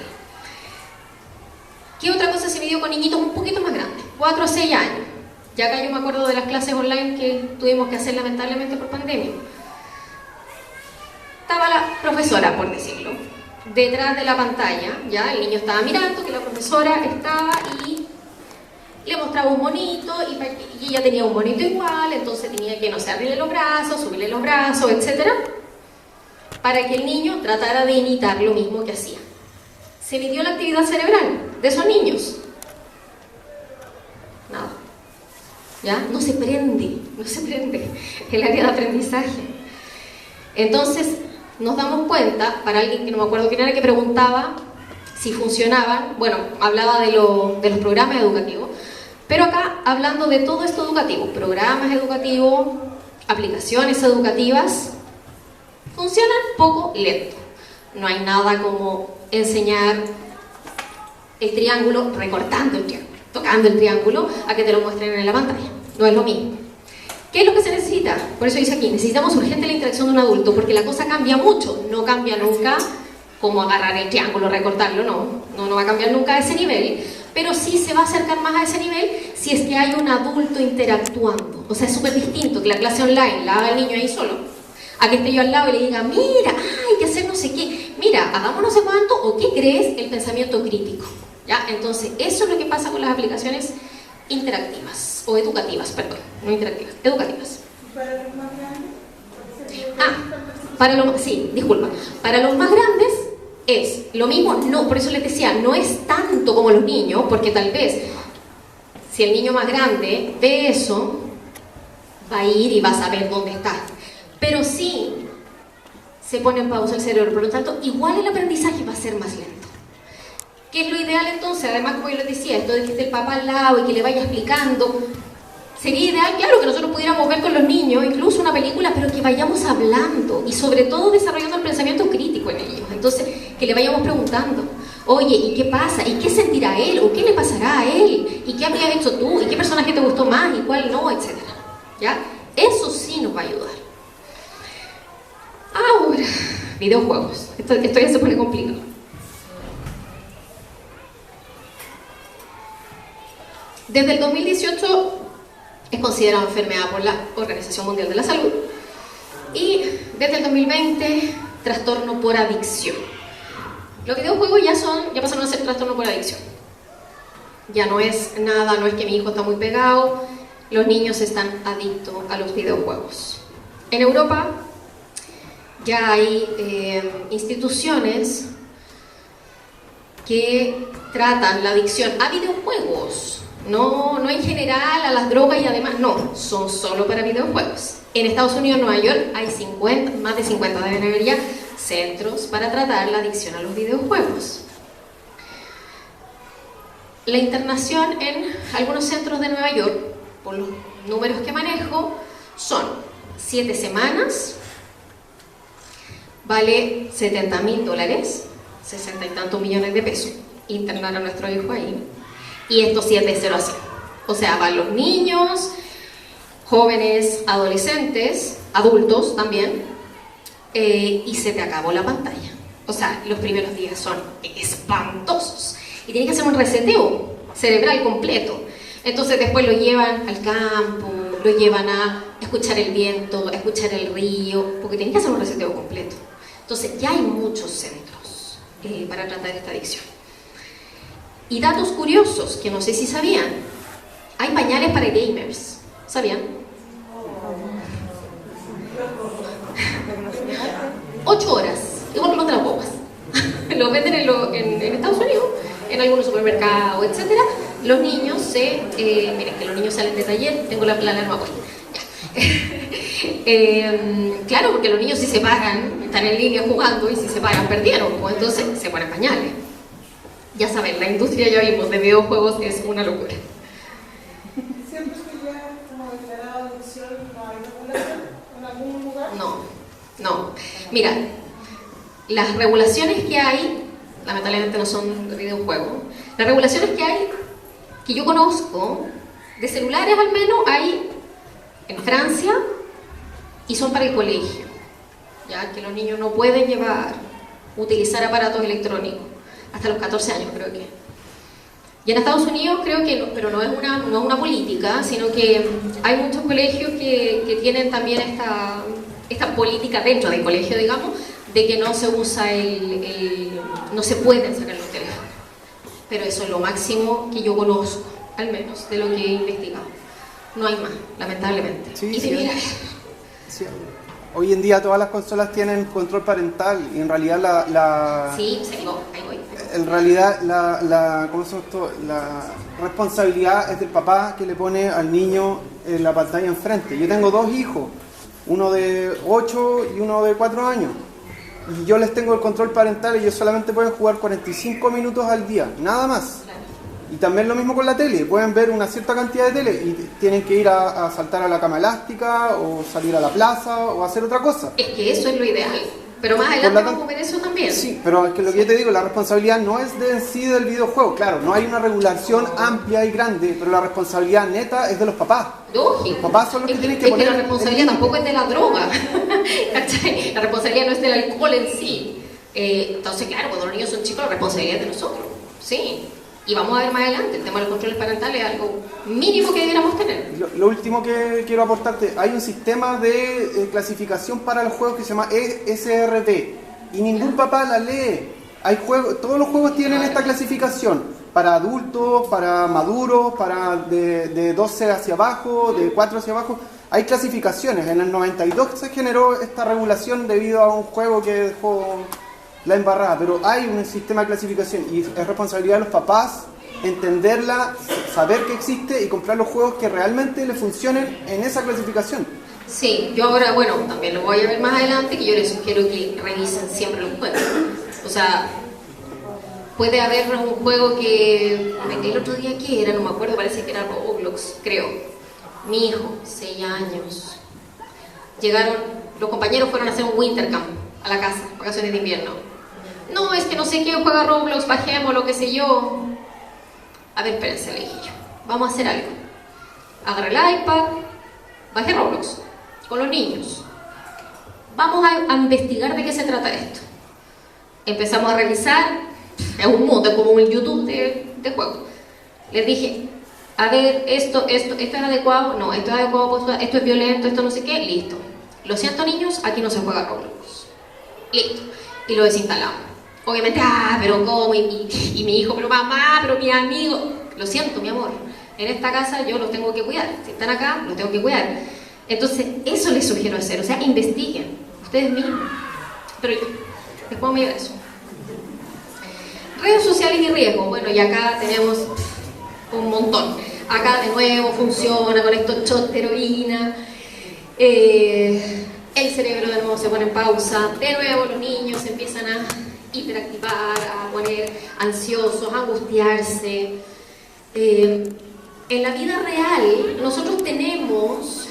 ¿Qué otra cosa se midió con niñitos un poquito más grandes? 4 a 6 años. Ya acá yo me acuerdo de las clases online que tuvimos que hacer lamentablemente por pandemia. Estaba la profesora, por decirlo, detrás de la pantalla, ya el niño estaba mirando que la profesora estaba y le mostraba un monito y ella tenía un monito igual, entonces tenía que, no sé, abrirle los brazos, subirle los brazos, etc. Para que el niño tratara de imitar lo mismo que hacía. Se midió la actividad cerebral de esos niños. Nada. ¿Ya? No se prende el área de aprendizaje. Entonces, nos damos cuenta, para alguien que no me acuerdo quién era, que preguntaba si funcionaban, bueno, hablaba de los programas educativos, pero acá hablando de todo esto educativo, programas educativos, aplicaciones educativas, funcionan poco lento. No hay nada como enseñar el triángulo recortando el triángulo, tocando el triángulo, a que te lo muestren en la pantalla. No es lo mismo. ¿Qué es lo que se necesita? Por eso dice aquí, necesitamos urgente la interacción de un adulto, porque la cosa cambia mucho. No cambia nunca como agarrar el triángulo, recortarlo, no va a cambiar nunca a ese nivel, pero sí se va a acercar más a ese nivel si es que hay un adulto interactuando. O sea, es súper distinto que la clase online la haga el niño ahí solo, a que esté yo al lado y le diga, mira, hay que hacer no sé qué, mira, hagamos no sé cuánto, o qué crees, el pensamiento crítico. ¿Ya? Entonces, eso es lo que pasa con las aplicaciones interactivas, o educativas, perdón, no interactivas, educativas. ¿Para los más grandes? Para los más grandes es lo mismo, no, por eso les decía, no es tanto como los niños, porque tal vez, si el niño más grande ve eso, va a ir y va a saber dónde está. Pero sí se pone en pausa el cerebro, por lo tanto, igual el aprendizaje va a ser más lento. ¿Qué es lo ideal entonces? Además, como yo les decía, esto de que esté el papá al lado y que le vaya explicando, sería ideal, claro, que nosotros pudiéramos ver con los niños, incluso una película, pero que vayamos hablando y sobre todo desarrollando el pensamiento crítico en ellos. Entonces, que le vayamos preguntando, oye, ¿y qué pasa? ¿Y qué sentirá él? ¿O qué le pasará a él? ¿Y qué habrías hecho tú? ¿Y qué personaje te gustó más? ¿Y cuál no? Etcétera. ¿Ya? Eso sí nos va a ayudar. Ahora, videojuegos. Esto ya se pone complicado. Desde el 2018 es considerado enfermedad por la Organización Mundial de la Salud y desde el 2020 trastorno por adicción. Los videojuegos ya pasaron a ser trastorno por adicción. Ya no es nada, no es que mi hijo está muy pegado, los niños están adictos a los videojuegos. En Europa ya hay instituciones que tratan la adicción a videojuegos. No en general a las drogas y además, no, son solo para videojuegos. En Estados Unidos, Nueva York, hay más de 50 deben haber ya, centros para tratar la adicción a los videojuegos. La internación en algunos centros de Nueva York, por los números que manejo, son 7 semanas, vale $70.000, 60 y tantos millones de pesos, internar a nuestro hijo ahí. Y esto sí es de 0 a 100. O sea, van los niños, jóvenes, adolescentes, adultos también, y se te acabó la pantalla. O sea, los primeros días son espantosos. Y tienes que hacer un reseteo cerebral completo. Entonces después lo llevan al campo, lo llevan a escuchar el viento, a escuchar el río, porque tienes que hacer un reseteo completo. Entonces ya hay muchos centros para tratar esta adicción. Y datos curiosos, que no sé si sabían, hay pañales para gamers, ¿sabían? 8 horas, igual que los de las bobas. Los venden en Estados Unidos, en algunos supermercados, etc. Los niños miren que los niños salen de taller, tengo la alarma puesta. Claro, porque los niños si se paran, están en línea jugando y si se paran perdieron, pues entonces se ponen pañales. Ya saben, la industria, ya vimos, de videojuegos es una locura. ¿Siempre que ya como declarada adicción no hay regulación en algún lugar? No. Mira, las regulaciones que hay, lamentablemente no son de videojuegos, las regulaciones que hay, que yo conozco, de celulares al menos, hay en Francia y son para el colegio, ya que los niños no pueden utilizar aparatos electrónicos hasta los 14 años, creo que. Y en Estados Unidos creo que, pero no es una política, sino que hay muchos colegios que tienen también esta política dentro del colegio, digamos, de que no se usa no se pueden sacar los teléfonos. Pero eso es lo máximo que yo conozco, al menos, de lo que he investigado. No hay más, lamentablemente. Sí, y debiera haber. Sí. Hoy en día todas las consolas tienen control parental y en realidad Sí, ahí voy. En realidad ¿cómo se llama esto? La responsabilidad es del papá que le pone al niño la pantalla enfrente. Yo tengo 2 hijos, uno de 8 y uno de 4 años. Y yo les tengo el control parental y ellos solamente pueden jugar 45 minutos al día, nada más. Y también lo mismo con la tele, pueden ver una cierta cantidad de tele y tienen que ir a saltar a la cama elástica o salir a la plaza o hacer otra cosa. Es que eso es lo ideal, pero más adelante vamos a ver eso también. Sí, pero es que lo que yo te digo, la responsabilidad no es de en sí del videojuego, claro, no hay una regulación amplia y grande, pero la responsabilidad neta es de los papás. Lógico. Los papás son los que tienen que poner... Es que la responsabilidad tampoco es de la droga, ¿cachai? La responsabilidad no es del alcohol en sí. Entonces, claro, cuando los niños son chicos, la responsabilidad es de nosotros, sí. Y vamos a ver más adelante, el tema de los controles parentales es algo mínimo que debiéramos tener. Lo último que quiero aportarte, hay un sistema de clasificación para los juegos que se llama ESRB y ningún papá la lee. Hay juegos, todos los juegos tienen esta clasificación, para adultos, para maduros, para de 12 hacia abajo, de 4 hacia abajo. Hay clasificaciones, en el 92 se generó esta regulación debido a un juego que dejó la embarrada, pero hay un sistema de clasificación y es responsabilidad de los papás entenderla, saber que existe y comprar los juegos que realmente le funcionen en esa clasificación. Sí, yo ahora, bueno, también lo voy a ver más adelante, que yo les sugiero que revisen siempre los juegos. O sea, puede haber un juego que el otro día que era, no me acuerdo, parece que era Roblox, creo. Mi hijo, 6 años. Llegaron, los compañeros fueron a hacer un wintercamp a la casa, vacaciones de invierno. No, es que no sé quién juega Roblox, bajemos, lo que sé yo. A ver, espérense, le dije yo. Vamos a hacer algo. Agarré el iPad, bajé Roblox con los niños. Vamos a investigar de qué se trata esto. Empezamos a revisar. Es un mundo, es como un YouTube de juegos. Les dije, a ver, esto es adecuado, no, esto es adecuado, esto es violento, esto no sé qué, listo. Lo siento, niños, aquí no se juega Roblox. Listo. Y lo desinstalamos. Obviamente, pero ¿cómo? Y mi hijo, pero mamá, pero mi amigo. Lo siento, mi amor. En esta casa yo los tengo que cuidar. Si están acá, los tengo que cuidar. Entonces, eso les sugiero hacer. O sea, investiguen. Ustedes mismos. Pero yo, después me diga eso. Redes sociales y riesgos. Bueno, y acá tenemos un montón. Acá de nuevo funciona con estos shots de heroína. El cerebro de nuevo se pone en pausa. De nuevo los niños se empiezan a hiperactivar, a poner ansiosos, a angustiarse. En la vida real nosotros tenemos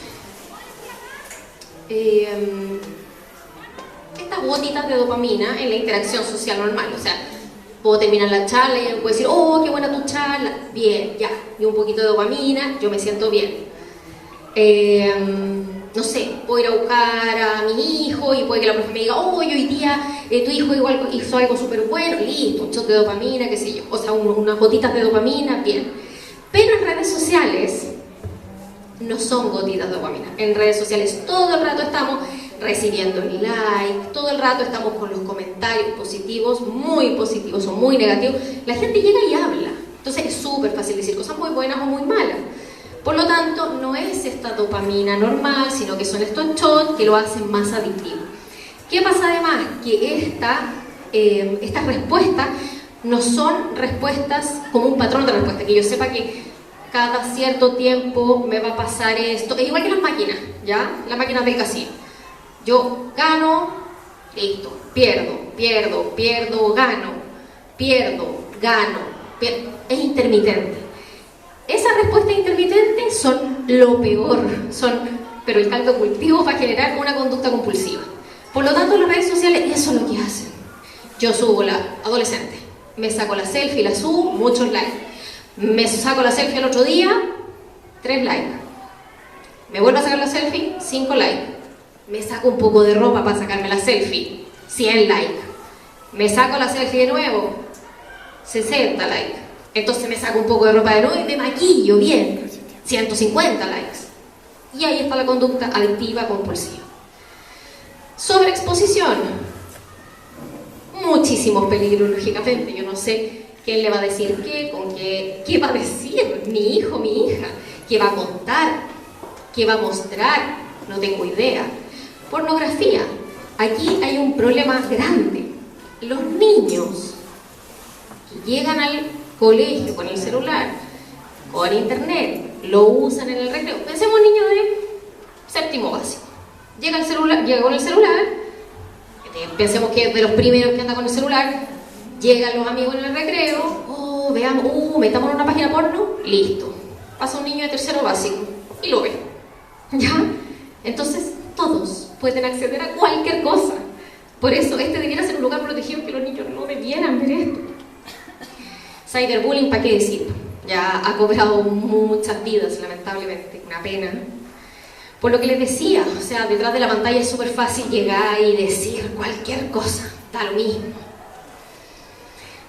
estas gotitas de dopamina en la interacción social normal. O sea, puedo terminar la charla y él puede decir, oh, qué buena tu charla, bien, ya, y un poquito de dopamina, yo me siento bien. No sé, puedo ir a buscar a mi hijo y puede que la profe me diga, oh, hoy día tu hijo igual hizo algo súper bueno, listo, un shot de dopamina, qué sé yo, o sea, unas gotitas de dopamina, bien. Pero en redes sociales no son gotitas de dopamina. En redes sociales todo el rato estamos recibiendo el like, todo el rato estamos con los comentarios positivos o muy negativos. La gente llega y habla, entonces es súper fácil decir cosas muy buenas o muy malas. Por lo tanto, no es esta dopamina normal, sino que son estos shots que lo hacen más adictivo. ¿Qué pasa además? Que estas respuestas no son respuestas como un patrón de respuesta, que yo sepa que cada cierto tiempo me va a pasar esto. Es igual que las máquinas, ¿ya? Las máquinas del casino. Yo gano, listo, pierdo, gano, pierdo. Es intermitente. Esas respuestas intermitentes son lo peor, pero el caldo cultivo para generar una conducta compulsiva. Por lo tanto, las redes sociales, eso es lo que hacen. Yo subo la adolescente, me saco la selfie, la subo, muchos likes. Me saco la selfie el otro día, 3 likes. Me vuelvo a sacar la selfie, 5 likes. Me saco un poco de ropa para sacarme la selfie, 100 likes. Me saco la selfie de nuevo, 60 likes. Entonces me saco un poco de ropa de nuevo y me maquillo bien. 150 likes. Y ahí está la conducta adictiva compulsiva. Sobreexposición. Muchísimos peligros, lógicamente. Yo no sé quién le va a decir qué, con qué va a decir mi hijo, mi hija, qué va a contar, qué va a mostrar, no tengo idea. Pornografía. Aquí hay un problema grande. Los niños que llegan al colegio con el celular, con internet, lo usan en el recreo. Pensemos en niños de séptimo básico. Llega con el celular, pensemos que es de los primeros que anda con el celular, llegan los amigos en el recreo, veamos, metamos en una página porno, listo. Pasa un niño de tercero básico y lo ve. ¿Ya? Entonces, todos pueden acceder a cualquier cosa. Por eso, debiera ser un lugar protegido que los niños no debieran ver esto. Cyberbullying, ¿para qué decir? Ya ha cobrado muchas vidas, lamentablemente, una pena. Por lo que les decía, o sea, detrás de la pantalla es súper fácil llegar y decir cualquier cosa, da lo mismo.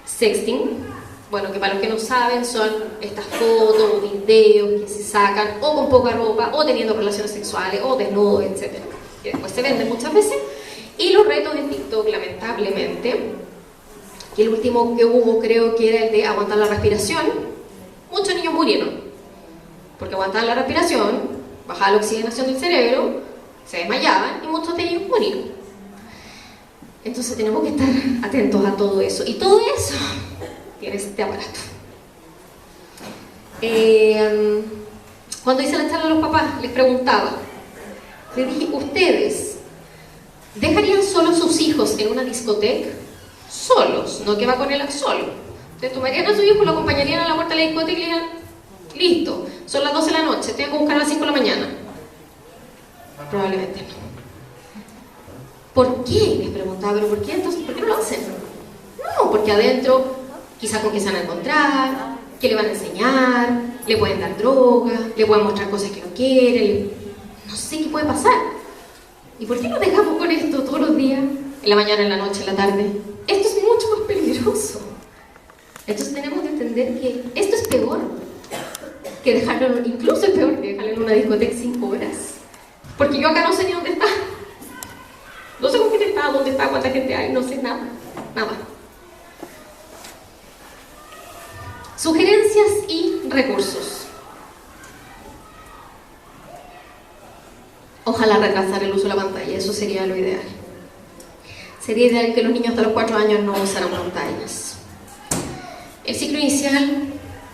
Sexting, bueno, que para los que no saben son estas fotos o videos que se sacan o con poca ropa, o teniendo relaciones sexuales, o desnudos, etc. Que después se venden muchas veces. Y los retos en TikTok, lamentablemente, que el último que hubo creo que era el de aguantar la respiración. Muchos niños murieron, porque aguantaban la respiración, bajaba la oxigenación del cerebro, se desmayaban y muchos de ellos murieron. Entonces tenemos que estar atentos a todo eso. Y todo eso tiene este aparato. Cuando hice la charla a los papás, les preguntaba, les dije, ¿ustedes dejarían solos sus hijos en una discoteca? Solos, no que va con él solo. Ustedes tomarían a su hijo, lo acompañarían a la puerta de la discoteca y le dirían, listo, son las 12 de la noche, tengo que buscar a las 5 de la mañana. Probablemente no. ¿Por qué? Les preguntaba, ¿pero por qué? Entonces, ¿por qué no lo hacen? No, porque adentro, quizás con qué se van a encontrar, qué le van a enseñar, le pueden dar droga, le pueden mostrar cosas que no quieren, no sé qué puede pasar. ¿Y por qué nos dejamos con esto todos los días? En la mañana, en la noche, en la tarde. Esto es mucho más peligroso. Entonces tenemos que entender que esto es peor que dejarlo, incluso es peor que dejarlo en una discoteca 5 horas. Porque yo acá no sé ni dónde está. No sé con quién está, dónde está, cuánta gente hay, no sé nada. Nada. Sugerencias y recursos. Ojalá retrasar el uso de la pantalla, eso sería lo ideal. Sería ideal que los niños hasta los 4 años no usaran pantallas. El ciclo inicial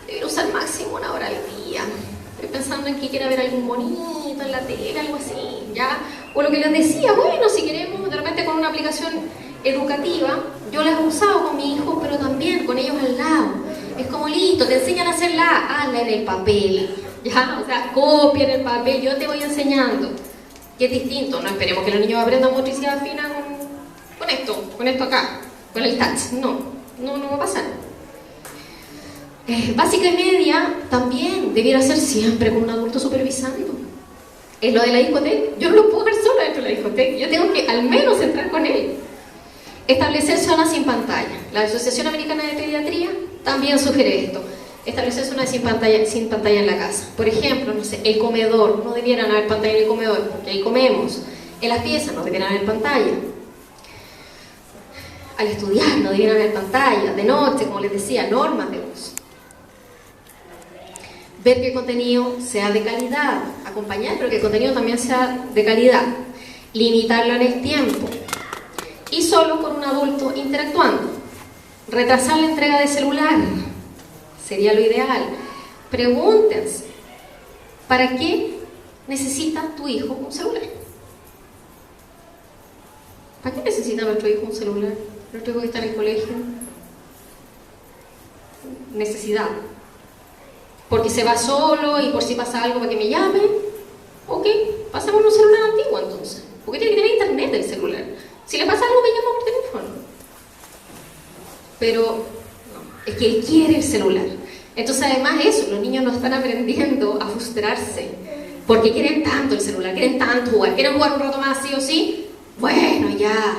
debe usar máximo 1 hora al día. Estoy pensando en que quiera ver algo bonito en la tele, algo así, ¿ya? O lo que les decía, bueno, si queremos de repente con una aplicación educativa, yo las he usado con mi hijo, pero también con ellos al lado. Es como listo, te enseñan a hacer hazla en el papel, ¿ya? O sea, copia en el papel, yo te voy enseñando. Que es distinto, no esperemos que los niños aprendan motricidad fina con esto acá, con el touch. No va a pasar. Básica y media también debiera ser siempre con un adulto supervisando. Es lo de la discoteca, yo no lo puedo dejar sola dentro de la discoteca, yo tengo que al menos entrar con él. Establecer zonas sin pantalla. La Asociación Americana de Pediatría también sugiere esto. Establecer zonas sin pantalla en la casa. Por ejemplo, no sé, el comedor, no debieran haber pantalla en el comedor, porque ahí comemos. En las piezas no debieran haber pantalla. Al estudiar no debieran haber pantalla. De noche, como les decía, normas de uso. Ver que el contenido sea de calidad, acompañar, pero que el contenido también sea de calidad. Limitarlo en el tiempo. Y solo con un adulto interactuando. Retrasar la entrega de celular. Sería lo ideal. Pregúntense, ¿para qué necesita tu hijo un celular? ¿Para qué necesita nuestro hijo un celular? Nuestro hijo que está en el colegio. Necesidad. Porque se va solo y por si pasa algo para que me llame. Ok, pasamos un celular antiguo entonces. Porque tiene que tener internet el celular. Si le pasa algo me llama por teléfono. Pero no, es que él quiere el celular. Entonces además eso, los niños no están aprendiendo a frustrarse. Porque quieren tanto el celular, quieren tanto jugar, quieren jugar un rato más sí o sí. Bueno, ya.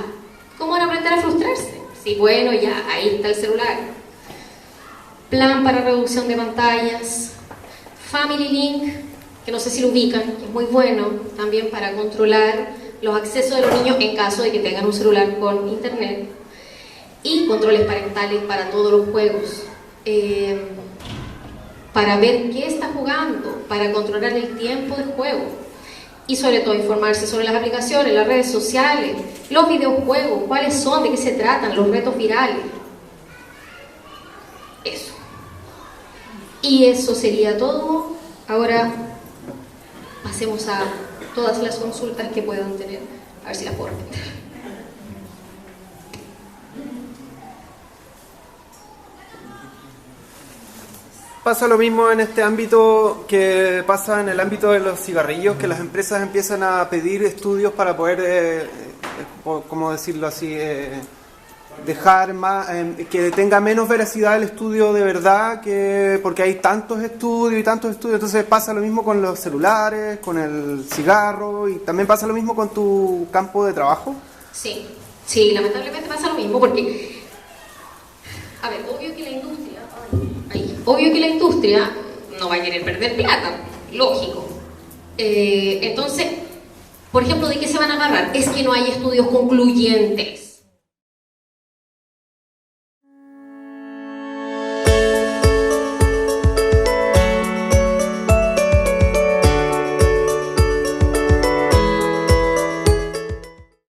¿Cómo van a aprender a frustrarse? Sí, bueno, ya, ahí está el celular. plan para reducción de pantallas, Family Link, que no sé si lo ubican, que es muy bueno también para controlar los accesos de los niños en caso de que tengan un celular con internet, y controles parentales para todos los juegos, para ver qué está jugando, para controlar el tiempo de juego y sobre todo informarse sobre las aplicaciones, las redes sociales, los videojuegos, cuáles son, de qué se tratan, los retos virales. Eso. Y eso sería todo. Ahora pasemos a todas las consultas que puedan tener, a ver si las puedo responder. Pasa lo mismo en este ámbito que pasa en el ámbito de los cigarrillos, que las empresas empiezan a pedir estudios para poder, ¿cómo decirlo así?, dejar más, que tenga menos veracidad el estudio de verdad, porque hay tantos estudios, entonces pasa lo mismo con los celulares, con el cigarro, y también pasa lo mismo con tu campo de trabajo. Sí, lamentablemente pasa lo mismo, porque, a ver, obvio que la industria no va a querer perder plata, lógico. Entonces, por ejemplo, ¿de qué se van a agarrar? Es que no hay estudios concluyentes.